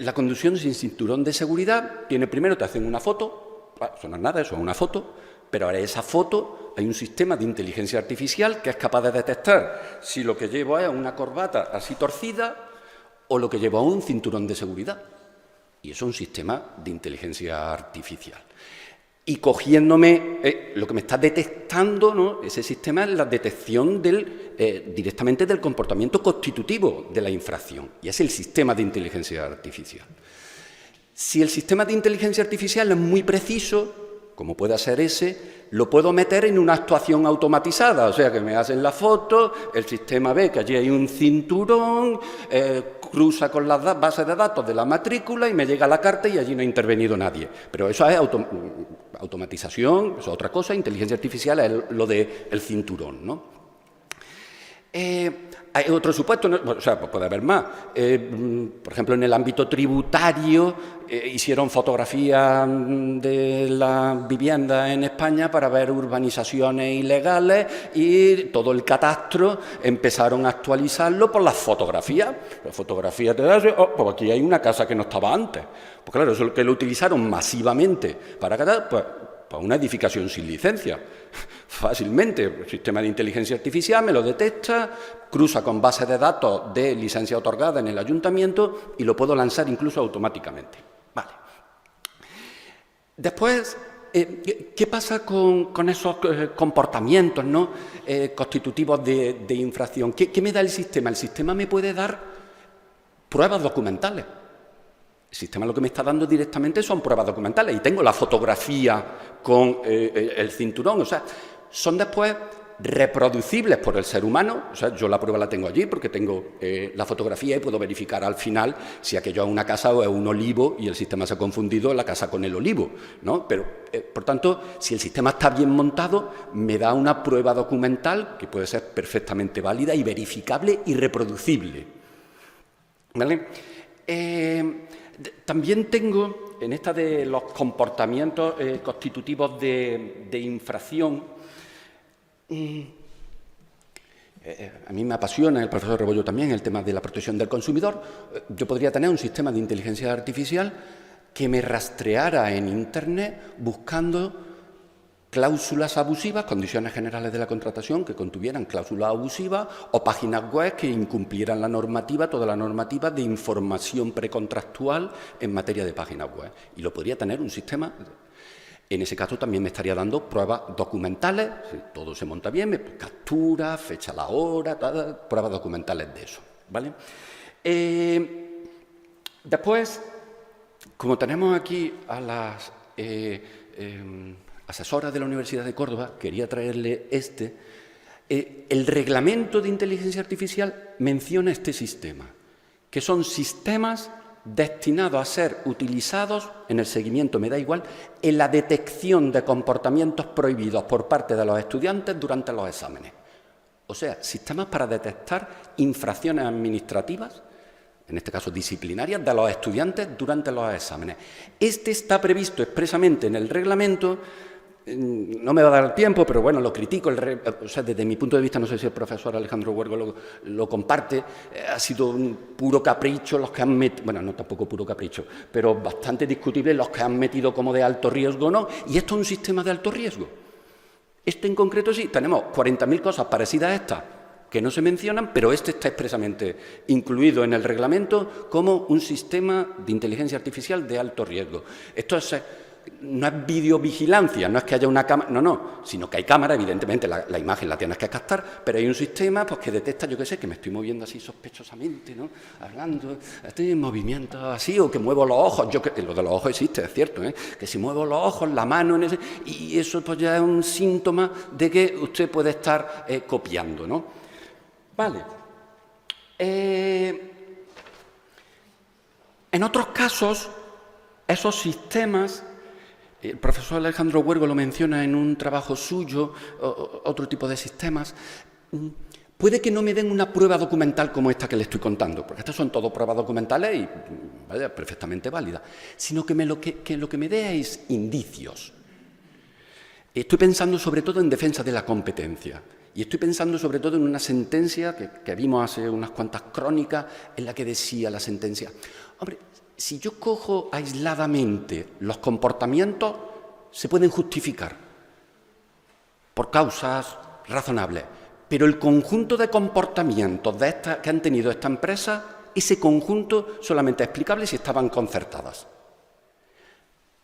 La conducción sin cinturón de seguridad tiene primero, te hacen una foto, eso no es nada, eso es una foto, pero ahora esa foto hay un sistema de inteligencia artificial que es capaz de detectar si lo que llevo es una corbata así torcida o lo que llevo es un cinturón de seguridad. Y eso es un sistema de inteligencia artificial. Y cogiéndome lo que me está detectando, ¿no? Ese sistema es la detección directamente del comportamiento constitutivo de la infracción. Y es el sistema de inteligencia artificial. Si el sistema de inteligencia artificial es muy preciso, como puede ser ese, lo puedo meter en una actuación automatizada, o sea, que me hacen la foto, el sistema ve que allí hay un cinturón, cruza con las bases de datos de la matrícula y me llega la carta y allí no ha intervenido nadie. Pero eso es automatización, eso es otra cosa, inteligencia artificial es lo del cinturón, ¿no? Hay otro supuesto, ¿no? O sea, puede haber más. Por ejemplo, en el ámbito tributario hicieron fotografías de la vivienda en España para ver urbanizaciones ilegales y todo el catastro empezaron a actualizarlo por las fotografías. La fotografía te da, pues aquí hay una casa que no estaba antes. Pues claro, eso es lo que lo utilizaron masivamente para para una edificación sin licencia. Fácilmente, el sistema de inteligencia artificial me lo detecta, cruza con bases de datos de licencia otorgada en el ayuntamiento y lo puedo lanzar incluso automáticamente. Vale. Después, ¿qué pasa con esos comportamientos, ¿no? Constitutivos de infracción? ¿Qué me da el sistema? El sistema me puede dar pruebas documentales. El sistema lo que me está dando directamente son pruebas documentales y tengo la fotografía con el cinturón, o sea, son después reproducibles por el ser humano, o sea, yo la prueba la tengo allí porque tengo la fotografía y puedo verificar al final si aquello es una casa o es un olivo y el sistema se ha confundido la casa con el olivo, ¿no? Pero, por tanto, si el sistema está bien montado, me da una prueba documental que puede ser perfectamente válida y verificable y reproducible, ¿vale? También tengo, en esta de los comportamientos constitutivos de infracción, a mí me apasiona, el profesor Rebollo también, el tema de la protección del consumidor. Yo podría tener un sistema de inteligencia artificial que me rastreara en Internet buscando cláusulas abusivas, condiciones generales de la contratación que contuvieran cláusulas abusivas o páginas web que incumplieran la normativa, toda la normativa de información precontractual en materia de páginas web. Y lo podría tener un sistema. En ese caso también me estaría dando pruebas documentales, si todo se monta bien, captura, fecha la hora, pruebas documentales de eso, ¿vale? Después, como tenemos aquí a las asesoras de la Universidad de Córdoba, quería traerle el reglamento de inteligencia artificial menciona este sistema, que son sistemas destinados a ser utilizados en el seguimiento, me da igual, en la detección de comportamientos prohibidos por parte de los estudiantes durante los exámenes. O sea, sistemas para detectar infracciones administrativas, en este caso disciplinarias, de los estudiantes durante los exámenes. Este está previsto expresamente en el reglamento. No me va a dar tiempo, pero bueno, lo critico. O sea, desde mi punto de vista, no sé si el profesor Alejandro Huergo lo comparte, ha sido un puro capricho los que han metido, bueno, no tampoco puro capricho, pero bastante discutible los que han metido como de alto riesgo o no, y esto es un sistema de alto riesgo. Este en concreto sí, tenemos 40.000 cosas parecidas a estas que no se mencionan, pero este está expresamente incluido en el reglamento como un sistema de inteligencia artificial de alto riesgo. Esto no es videovigilancia, no es que haya una cámara, no, sino que hay cámara, evidentemente la imagen la tienes que captar, pero hay un sistema pues, que detecta, yo qué sé, que me estoy moviendo así sospechosamente, ¿no? Hablando, estoy en movimiento así, o que muevo los ojos, lo de los ojos existe, es cierto, que si muevo los ojos, la mano, y eso pues ya es un síntoma de que usted puede estar copiando, ¿no? Vale. En otros casos, esos sistemas, el profesor Alejandro Huergo lo menciona en un trabajo suyo, otro tipo de sistemas, puede que no me den una prueba documental como esta que le estoy contando, porque estas son todas pruebas documentales y vaya, perfectamente válidas, sino que lo que me dé es indicios. Estoy pensando sobre todo en defensa de la competencia y estoy pensando sobre todo en una sentencia que vimos hace unas cuantas crónicas en la que decía la sentencia, hombre, si yo cojo aisladamente los comportamientos, se pueden justificar por causas razonables, pero el conjunto de comportamientos que han tenido esta empresa, ese conjunto solamente es explicable si estaban concertadas.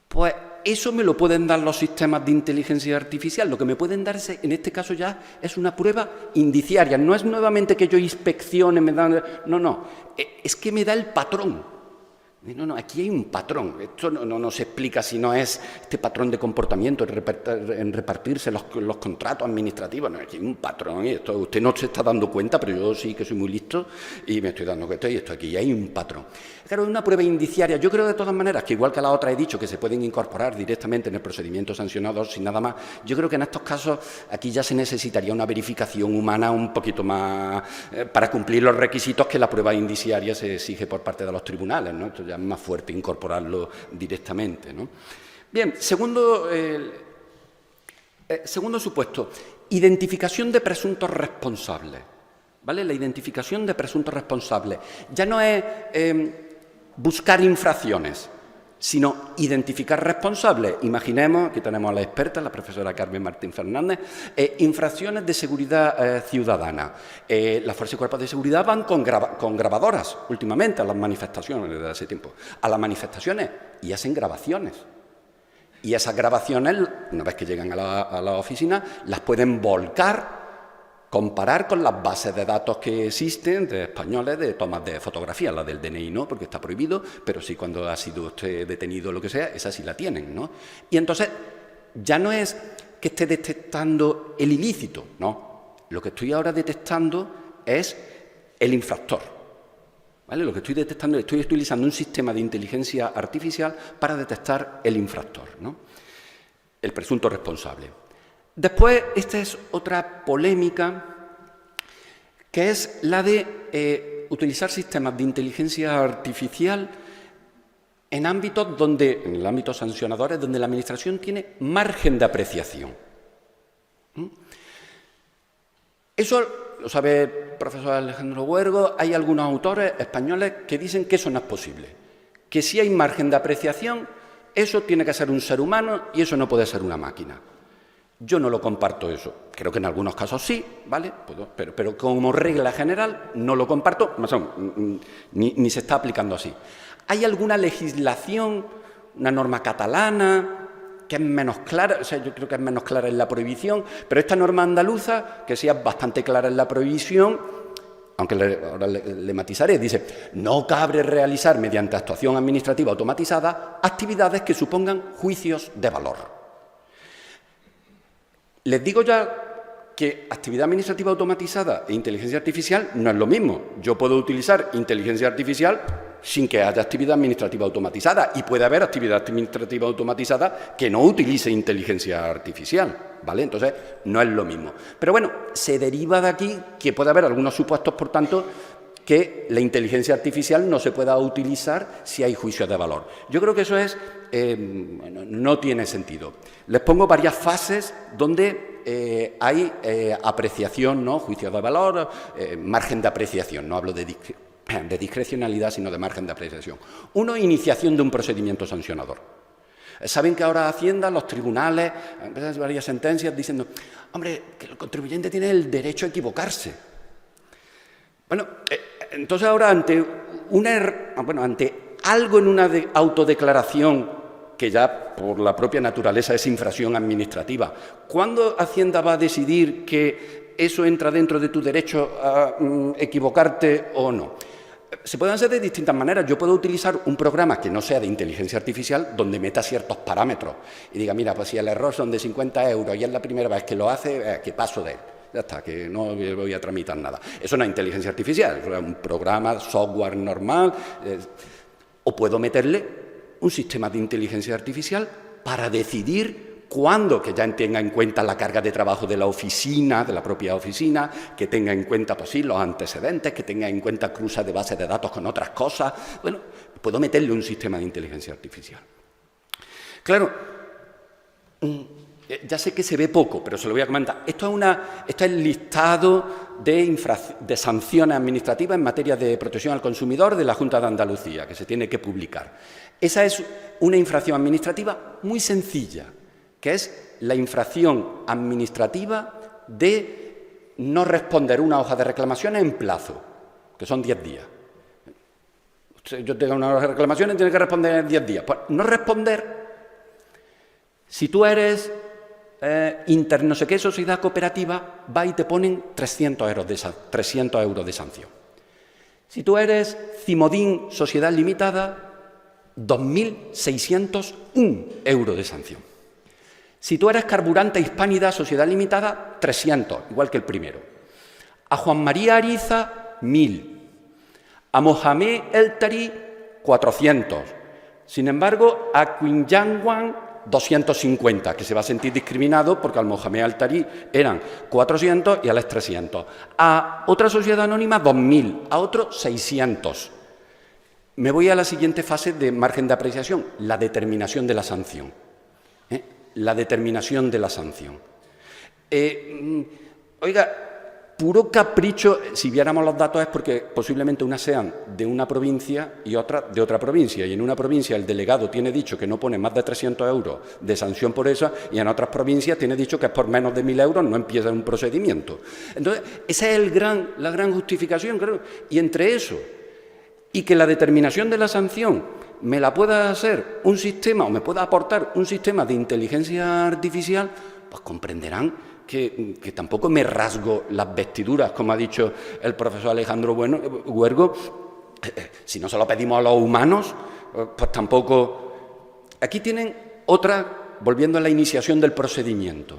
Pues eso me lo pueden dar los sistemas de inteligencia artificial. Lo que me pueden dar, en este caso ya, es una prueba indiciaria. No es nuevamente que yo inspeccione, no. Es que me da el patrón No, aquí hay un patrón. Esto no se explica si no es este patrón de comportamiento en repartirse los contratos administrativos. No, aquí hay un patrón y esto usted no se está dando cuenta, pero yo sí que soy muy listo y me estoy dando cuenta y esto aquí hay un patrón. Claro, es una prueba indiciaria. Yo creo de todas maneras que igual que la otra he dicho que se pueden incorporar directamente en el procedimiento sancionador sin nada más, yo creo que en estos casos aquí ya se necesitaría una verificación humana un poquito más para cumplir los requisitos que la prueba indiciaria se exige por parte de los tribunales, ¿no? Esto ya es más fuerte incorporarlo directamente, ¿no? Bien, segundo supuesto, identificación de presuntos responsables, ¿vale? La identificación de presuntos responsables ya no es buscar infracciones, sino identificar responsables. Imaginemos, aquí tenemos a la experta, la profesora Carmen Martín Fernández, infracciones de seguridad ciudadana. Las fuerzas y cuerpos de seguridad van con grabadoras últimamente a las manifestaciones desde hace tiempo, a las manifestaciones y hacen grabaciones. Y esas grabaciones, una vez que llegan a la oficina, las pueden volcar, comparar con las bases de datos que existen de españoles de tomas de fotografía, la del DNI no, porque está prohibido, pero sí cuando ha sido usted detenido o lo que sea, esa sí la tienen, ¿no? Y entonces ya no es que esté detectando el ilícito, no. Lo que estoy ahora detectando es el infractor, ¿vale? Lo que estoy detectando, estoy utilizando un sistema de inteligencia artificial para detectar el infractor, ¿no? El presunto responsable. Después, esta es otra polémica, que es la de utilizar sistemas de inteligencia artificial en ámbitos donde, en el ámbito sancionadores, donde la Administración tiene margen de apreciación. Eso lo sabe el profesor Alejandro Huergo, hay algunos autores españoles que dicen que eso no es posible, que si hay margen de apreciación, eso tiene que ser un ser humano y eso no puede ser una máquina. Yo no lo comparto eso. Creo que en algunos casos sí, ¿vale? Pero como regla general no lo comparto, ni se está aplicando así. ¿Hay alguna legislación, una norma catalana, que es menos clara? O sea, yo creo que es menos clara en la prohibición, pero esta norma andaluza, que sí es bastante clara en la prohibición, aunque ahora le matizaré, dice, no cabe realizar mediante actuación administrativa automatizada actividades que supongan juicios de valor. Les digo ya que actividad administrativa automatizada e inteligencia artificial no es lo mismo. Yo puedo utilizar inteligencia artificial sin que haya actividad administrativa automatizada y puede haber actividad administrativa automatizada que no utilice inteligencia artificial, ¿vale? Entonces, no es lo mismo. Pero bueno, se deriva de aquí que puede haber algunos supuestos, por tanto, que la inteligencia artificial no se pueda utilizar si hay juicios de valor. Yo creo que eso es, no tiene sentido. Les pongo varias fases donde hay apreciación, ¿no? Juicios de valor, margen de apreciación, no hablo de discrecionalidad, sino de margen de apreciación. Uno, iniciación de un procedimiento sancionador. Saben que ahora Hacienda, los tribunales, empiezan varias sentencias diciendo, hombre, que el contribuyente tiene el derecho a equivocarse. Bueno, entonces ahora ante algo en una autodeclaración que ya por la propia naturaleza es infracción administrativa, ¿cuándo Hacienda va a decidir que eso entra dentro de tu derecho a equivocarte o no? Se pueden hacer de distintas maneras. Yo puedo utilizar un programa que no sea de inteligencia artificial donde meta ciertos parámetros y diga, mira, pues si el error son de 50 euros y es la primera vez que lo hace, que paso de él. Ya está, que no voy a tramitar nada. Eso no es inteligencia artificial, es un programa, software normal. O puedo meterle un sistema de inteligencia artificial para decidir cuándo, que ya tenga en cuenta la carga de trabajo de la oficina, de la propia oficina, que tenga en cuenta, pues sí, los antecedentes, que tenga en cuenta cruces de bases de datos con otras cosas. Bueno, puedo meterle un sistema de inteligencia artificial. Claro, ya sé que se ve poco, pero se lo voy a comentar. Esto es el listado de sanciones administrativas en materia de protección al consumidor de la Junta de Andalucía, que se tiene que publicar. Esa es una infracción administrativa muy sencilla, que es la infracción administrativa de no responder una hoja de reclamaciones en plazo, que son 10 días. Yo tengo una hoja de reclamaciones y tiene que responder en 10 días. Pues no responder, si tú eres no sé qué sociedad cooperativa, va y te ponen 300 euros de sanción. Si tú eres Cimodín Sociedad Limitada, 2.601 euros de sanción. Si tú eres Carburante Hispánida, Sociedad Limitada, 300, igual que el primero. A Juan María Ariza, 1.000. A Mohamed El Tari, 400. Sin embargo, a Quinyangwan, 250, que se va a sentir discriminado porque al Mohamed Al-Tari eran 400 y a las 300. A otra sociedad anónima, 2.000, a otro 600. Me voy a la siguiente fase de margen de apreciación, la determinación de la sanción. La determinación de la sanción. Oiga, puro capricho, si viéramos los datos es porque posiblemente unas sean de una provincia y otras de otra provincia. Y en una provincia el delegado tiene dicho que no pone más de 300 euros de sanción por eso, y en otras provincias tiene dicho que es por menos de 1.000 euros no empieza un procedimiento. Entonces, esa es la gran justificación, creo. Y entre eso y que la determinación de la sanción me la pueda hacer un sistema o me pueda aportar un sistema de inteligencia artificial, pues comprenderán que tampoco me rasgo las vestiduras, como ha dicho el profesor Alejandro Huergo. Si no se lo pedimos a los humanos, pues tampoco. Aquí tienen otra, volviendo a la iniciación del procedimiento.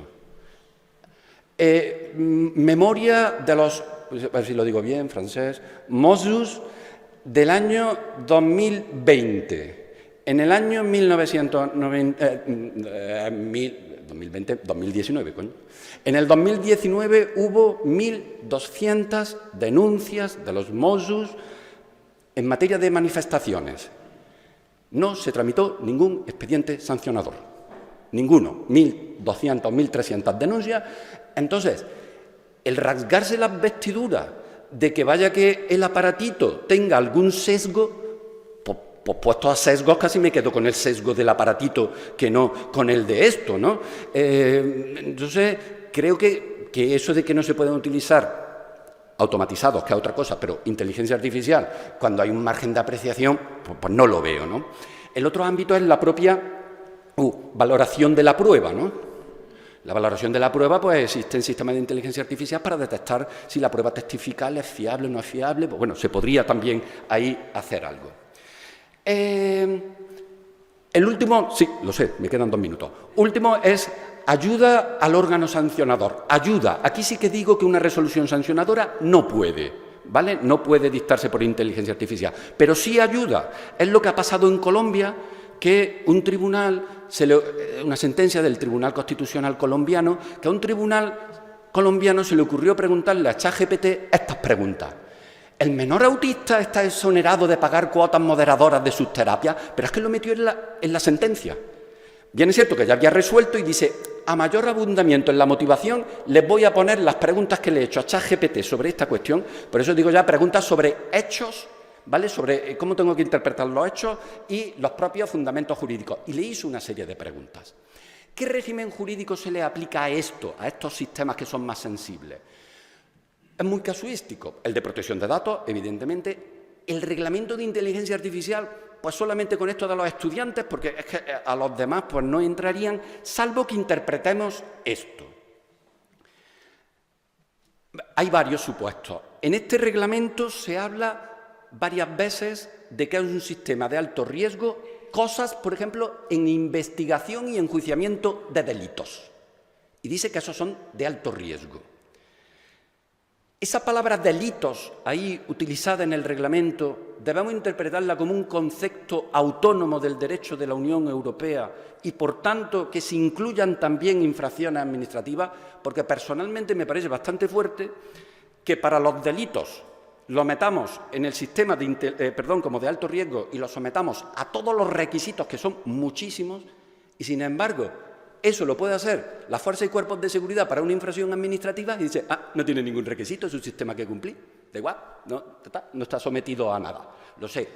Memoria de los, a ver si lo digo bien, francés, Mossos del año 2020. En el año 2019, coño. En el 2019 hubo 1.200 denuncias de los Mossos en materia de manifestaciones. No se tramitó ningún expediente sancionador. Ninguno. 1.200, 1.300 denuncias. Entonces, el rasgarse las vestiduras de que vaya que el aparatito tenga algún sesgo, pues puesto a sesgos casi me quedo con el sesgo del aparatito que no con el de esto, ¿no? Entonces, creo que eso de que no se pueden utilizar automatizados, que es otra cosa, pero inteligencia artificial, cuando hay un margen de apreciación, pues no lo veo, ¿no? El otro ámbito es la propia valoración de la prueba, ¿no? La valoración de la prueba, pues existen sistemas de inteligencia artificial para detectar si la prueba testifical es fiable o no es fiable. Pues, bueno, se podría también ahí hacer algo. El último, sí, lo sé, me quedan 2 minutos. Último es ayuda al órgano sancionador. Ayuda. Aquí sí que digo que una resolución sancionadora no puede, ¿vale? No puede dictarse por inteligencia artificial, pero sí ayuda. Es lo que ha pasado en Colombia, que un tribunal, una sentencia del Tribunal Constitucional colombiano, que a un tribunal colombiano se le ocurrió preguntarle a ChatGPT estas preguntas. El menor autista está exonerado de pagar cuotas moderadoras de sus terapias, pero es que lo metió en la sentencia. Bien es cierto que ya había resuelto y dice, a mayor abundamiento en la motivación, les voy a poner las preguntas que le he hecho a ChatGPT sobre esta cuestión, por eso digo ya preguntas sobre hechos, ¿vale? Sobre cómo tengo que interpretar los hechos y los propios fundamentos jurídicos. Y le hizo una serie de preguntas. ¿Qué régimen jurídico se le aplica a esto, a estos sistemas que son más sensibles? Es muy casuístico. El de protección de datos, evidentemente. El reglamento de inteligencia artificial, pues solamente con esto de los estudiantes, porque es que a los demás pues no entrarían, salvo que interpretemos esto. Hay varios supuestos. En este reglamento se habla varias veces de que es un sistema de alto riesgo, cosas, por ejemplo, en investigación y enjuiciamiento de delitos. Y dice que esos son de alto riesgo. Esa palabra delitos, ahí utilizada en el reglamento, debemos interpretarla como un concepto autónomo del derecho de la Unión Europea y, por tanto, que se incluyan también infracciones administrativas, porque personalmente me parece bastante fuerte que para los delitos lo metamos en el sistema como de alto riesgo y lo sometamos a todos los requisitos, que son muchísimos, y sin embargo eso lo puede hacer la fuerza y cuerpos de seguridad para una infracción administrativa y dice, no tiene ningún requisito, es un sistema que cumplir, da igual, no está sometido a nada. Lo sé.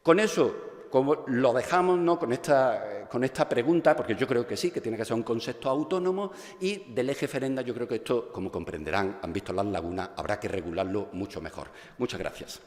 Con eso, como lo dejamos, ¿no?, con esta pregunta, porque yo creo que sí, que tiene que ser un concepto autónomo, y del eje Ferenda yo creo que esto, como comprenderán, han visto las lagunas, habrá que regularlo mucho mejor. Muchas gracias.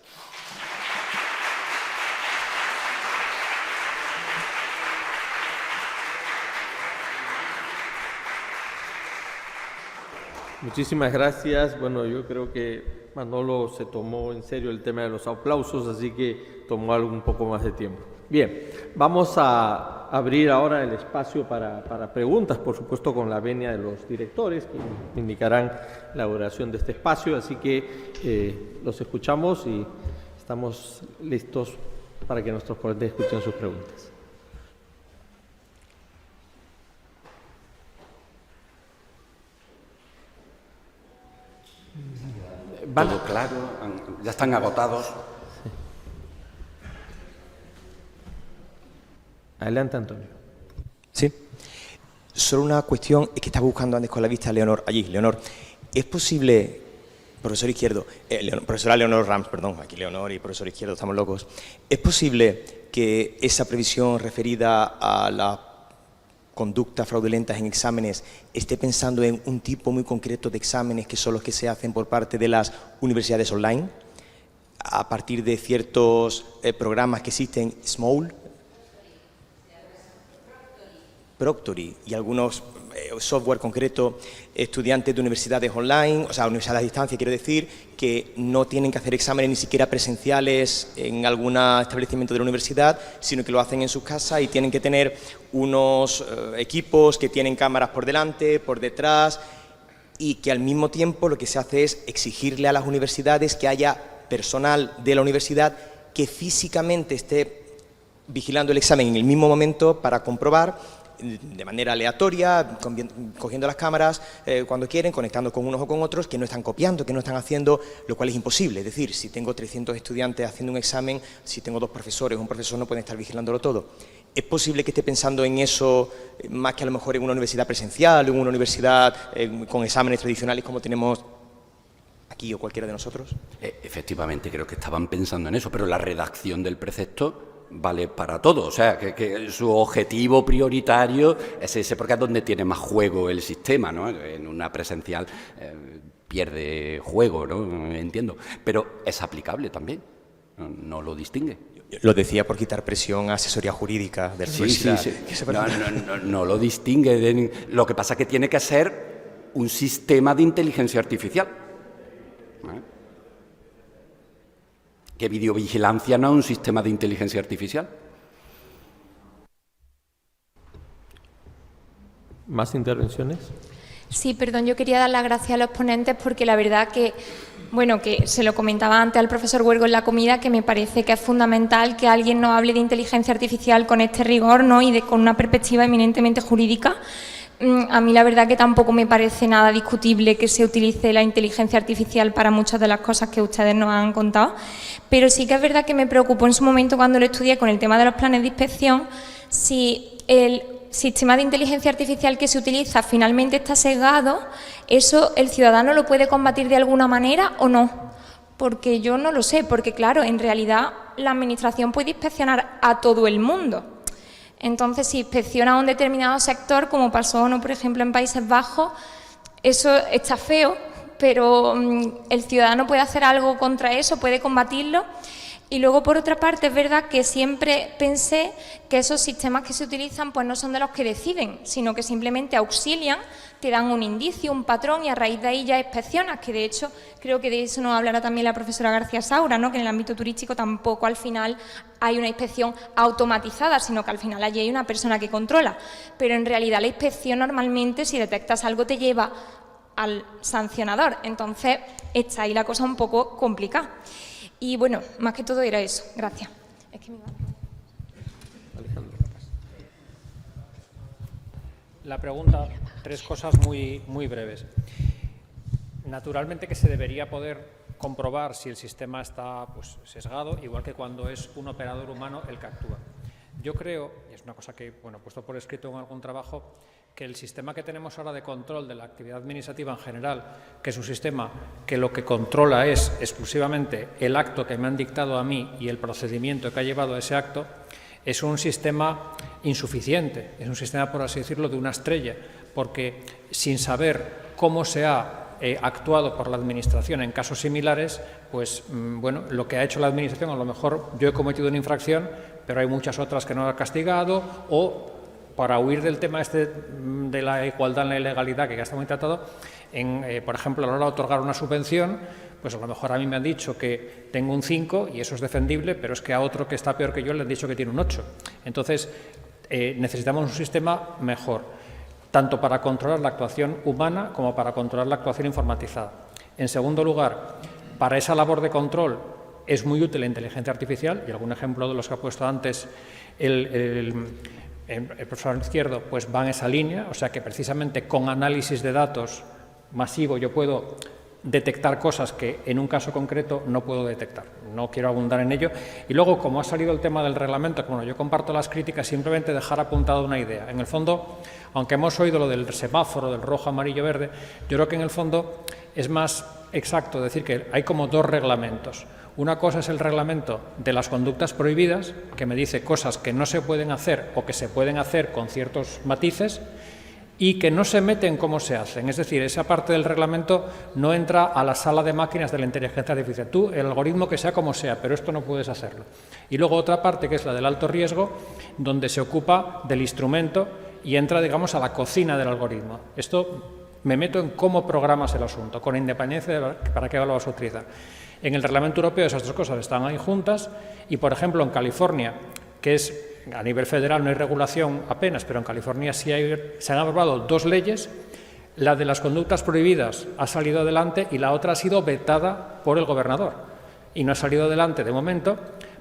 Muchísimas gracias. Bueno, yo creo que Manolo se tomó en serio el tema de los aplausos, así que tomó algo un poco más de tiempo. Bien. Bien, vamos a abrir ahora el espacio para preguntas, por supuesto con la venia de los directores, que indicarán la duración de este espacio, así que los escuchamos y estamos listos para que nuestros ponentes escuchen sus preguntas. Todo claro, ya están agotados. Adelante, Antonio. Sí. Solo una cuestión, es que estaba buscando antes con la vista a Leonor allí. Leonor, ¿es posible, profesor Izquierdo, profesora Leonor Rams, perdón, aquí Leonor y profesor Izquierdo, estamos locos, ¿es posible que esa previsión referida a las conductas fraudulentas en exámenes esté pensando en un tipo muy concreto de exámenes que son los que se hacen por parte de las universidades online, a partir de ciertos programas que existen, SMAUL, Proctory y algunos software concreto, estudiantes de universidades online, o sea, universidades a distancia, quiero decir, que no tienen que hacer exámenes ni siquiera presenciales en algún establecimiento de la universidad, sino que lo hacen en sus casas y tienen que tener unos equipos que tienen cámaras por delante, por detrás, y que al mismo tiempo lo que se hace es exigirle a las universidades que haya personal de la universidad que físicamente esté vigilando el examen en el mismo momento para comprobar de manera aleatoria, cogiendo las cámaras cuando quieren, conectando con unos o con otros, que no están copiando, que no están haciendo, lo cual es imposible. Es decir, si tengo 300 estudiantes haciendo un examen, si tengo 2 profesores, un profesor no puede estar vigilándolo todo. ¿Es posible que esté pensando en eso más que a lo mejor en una universidad presencial, en una universidad con exámenes tradicionales como tenemos aquí o cualquiera de nosotros? Efectivamente, creo que estaban pensando en eso, pero la redacción del precepto vale para todo, o sea, que su objetivo prioritario es ese, porque es donde tiene más juego el sistema, ¿no? En una presencial pierde juego, ¿no? Entiendo, pero es aplicable también, no lo distingue. Lo decía por quitar presión a asesoría jurídica de la universidad. Sí. No lo distingue. Lo que pasa es que tiene que ser un sistema de inteligencia artificial. ¿Que videovigilancia no es un sistema de inteligencia artificial? ¿Más intervenciones? Sí, perdón, yo quería dar las gracias a los ponentes porque la verdad que, bueno, que se lo comentaba antes al profesor Huergo en la comida, que me parece que es fundamental que alguien nos hable de inteligencia artificial con este rigor, ¿no? Y con una perspectiva eminentemente jurídica. A mí la verdad que tampoco me parece nada discutible que se utilice la inteligencia artificial para muchas de las cosas que ustedes nos han contado, pero sí que es verdad que me preocupó en su momento cuando lo estudié con el tema de los planes de inspección, si el sistema de inteligencia artificial que se utiliza finalmente está sesgado, ¿eso el ciudadano lo puede combatir de alguna manera o no? Porque yo no lo sé, porque claro, en realidad la Administración puede inspeccionar a todo el mundo. Entonces, si inspecciona a un determinado sector, como pasó, ¿no?, por ejemplo, en Países Bajos, eso está feo, pero el ciudadano puede hacer algo contra eso, puede combatirlo. Y luego, por otra parte, es verdad que siempre pensé que esos sistemas que se utilizan pues no son de los que deciden, sino que simplemente auxilian, te dan un indicio, un patrón y a raíz de ahí ya inspeccionas, que de hecho creo que de eso nos hablará también la profesora García Saura, ¿no?, que en el ámbito turístico tampoco al final hay una inspección automatizada, sino que al final allí hay una persona que controla. Pero en realidad la inspección normalmente, si detectas algo, te lleva al sancionador. Entonces está ahí la cosa un poco complicada. Y bueno, más que todo era eso. Gracias. La pregunta, 3 cosas muy breves. Naturalmente que se debería poder comprobar si el sistema está pues, sesgado, igual que cuando es un operador humano el que actúa. Yo creo, y es una cosa que, bueno, he puesto por escrito en algún trabajo, que el sistema que tenemos ahora de control de la actividad administrativa en general, que es un sistema que lo que controla es exclusivamente el acto que me han dictado a mí y el procedimiento que ha llevado a ese acto, es un sistema insuficiente, es un sistema, por así decirlo, de una estrella, porque sin saber cómo se ha actuado por la Administración en casos similares, pues bueno, lo que ha hecho la Administración, a lo mejor yo he cometido una infracción, pero hay muchas otras que no ha castigado, o para huir del tema este de la igualdad en la ilegalidad, que ya está muy tratado, por ejemplo, a la hora de otorgar una subvención, pues a lo mejor a mí me han dicho que tengo un 5 y eso es defendible, pero es que a otro que está peor que yo le han dicho que tiene un 8. Entonces, necesitamos un sistema mejor, tanto para controlar la actuación humana como para controlar la actuación informatizada. En segundo lugar, para esa labor de control es muy útil la inteligencia artificial, y algún ejemplo de los que ha puesto antes el profesor Izquierdo, pues va en esa línea, o sea que precisamente con análisis de datos masivo yo puedo detectar cosas que en un caso concreto no puedo detectar. No quiero abundar en ello. Y luego, como ha salido el tema del reglamento, bueno, yo comparto las críticas, simplemente dejar apuntada una idea. En el fondo, aunque hemos oído lo del semáforo, del rojo, amarillo, verde, yo creo que en el fondo es más exacto decir que hay como dos reglamentos. Una cosa es el reglamento de las conductas prohibidas, que me dice cosas que no se pueden hacer o que se pueden hacer con ciertos matices, y que no se mete en cómo se hacen. Es decir, esa parte del reglamento no entra a la sala de máquinas de la inteligencia artificial. Tú, el algoritmo que sea como sea, pero esto no puedes hacerlo. Y luego otra parte, que es la del alto riesgo, donde se ocupa del instrumento y entra, digamos, a la cocina del algoritmo. Esto me meto en cómo programas el asunto, con independencia de para qué lo vas a utilizar. En el reglamento europeo esas dos cosas están ahí juntas y, por ejemplo, en California, que es a nivel federal no hay regulación apenas, pero en California sí se han aprobado dos leyes. La de las conductas prohibidas ha salido adelante y la otra ha sido vetada por el gobernador. Y no ha salido adelante de momento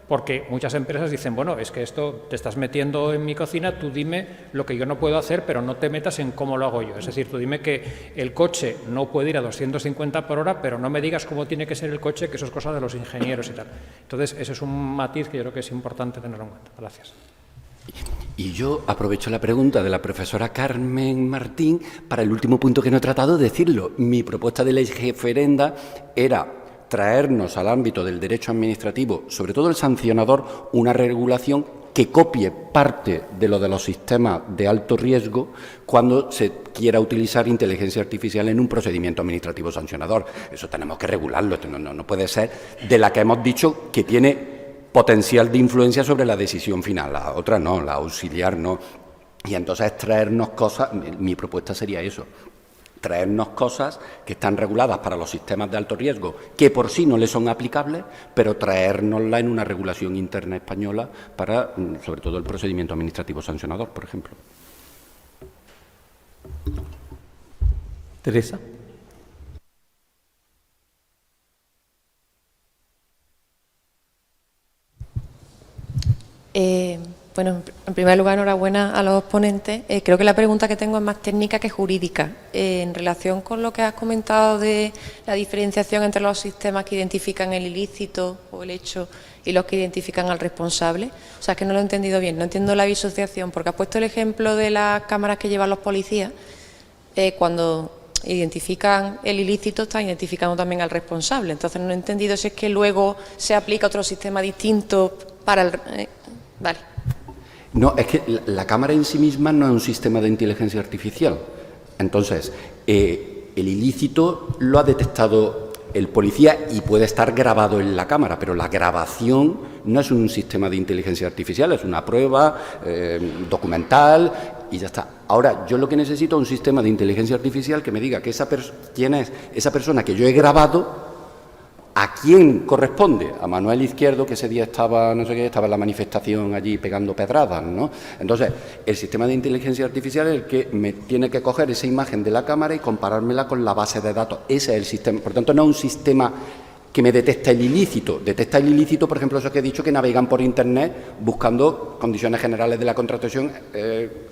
porque muchas empresas dicen, bueno, es que esto te estás metiendo en mi cocina, tú dime lo que yo no puedo hacer, pero no te metas en cómo lo hago yo. Es decir, tú dime que el coche no puede ir a 250 por hora, pero no me digas cómo tiene que ser el coche, que eso es cosa de los ingenieros y tal. Entonces, ese es un matiz que yo creo que es importante tener en cuenta. Gracias. Y yo aprovecho la pregunta de la profesora Carmen Martín para el último punto que no he tratado de decirlo. Mi propuesta de ley referenda era traernos al ámbito del derecho administrativo, sobre todo el sancionador, una regulación que copie parte de lo de los sistemas de alto riesgo cuando se quiera utilizar inteligencia artificial en un procedimiento administrativo sancionador. Eso tenemos que regularlo, esto no puede ser de la que hemos dicho que tiene potencial de influencia sobre la decisión final, la otra no, la auxiliar no. Y entonces traernos cosas, mi propuesta sería eso, traernos cosas que están reguladas para los sistemas de alto riesgo, que por sí no le son aplicables, pero traérnosla en una regulación interna española para, sobre todo, el procedimiento administrativo sancionador, por ejemplo. Teresa. Bueno, en primer lugar, enhorabuena a los ponentes. Creo que la pregunta que tengo es más técnica que jurídica. En relación con lo que has comentado de la diferenciación entre los sistemas que identifican el ilícito o el hecho y los que identifican al responsable, o sea, es que no lo he entendido bien, no entiendo la disociación, porque has puesto el ejemplo de las cámaras que llevan los policías, cuando identifican el ilícito están identificando también al responsable. Entonces no he entendido si es que luego se aplica otro sistema distinto para el... Vale. No, es que la cámara en sí misma no es un sistema de inteligencia artificial. Entonces, el ilícito lo ha detectado el policía y puede estar grabado en la cámara, pero la grabación no es un sistema de inteligencia artificial, es una prueba documental y ya está. Ahora, yo lo que necesito es un sistema de inteligencia artificial que me diga que quién es esa persona que yo he grabado. ¿A quién corresponde? A Manuel Izquierdo, que ese día estaba, no sé qué, estaba en la manifestación allí pegando pedradas, ¿no? Entonces, el sistema de inteligencia artificial es el que me tiene que coger esa imagen de la cámara y comparármela con la base de datos. Ese es el sistema. Por tanto, no es un sistema que me detecta el ilícito. Detecta el ilícito, por ejemplo, eso que he dicho, que navegan por Internet buscando condiciones generales de la contratación.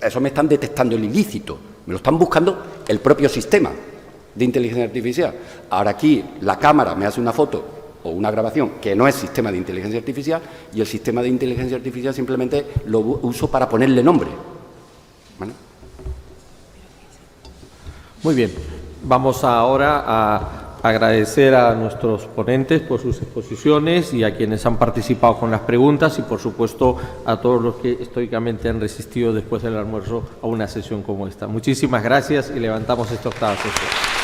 Eso me están detectando el ilícito. Me lo están buscando el propio sistema de inteligencia artificial. Ahora aquí la cámara me hace una foto o una grabación que no es sistema de inteligencia artificial y el sistema de inteligencia artificial simplemente lo uso para ponerle nombre. ¿Vale? Muy bien. Vamos ahora a agradecer a nuestros ponentes por sus exposiciones y a quienes han participado con las preguntas y, por supuesto, a todos los que estoicamente han resistido después del almuerzo a una sesión como esta. Muchísimas gracias y levantamos esta octava sesión.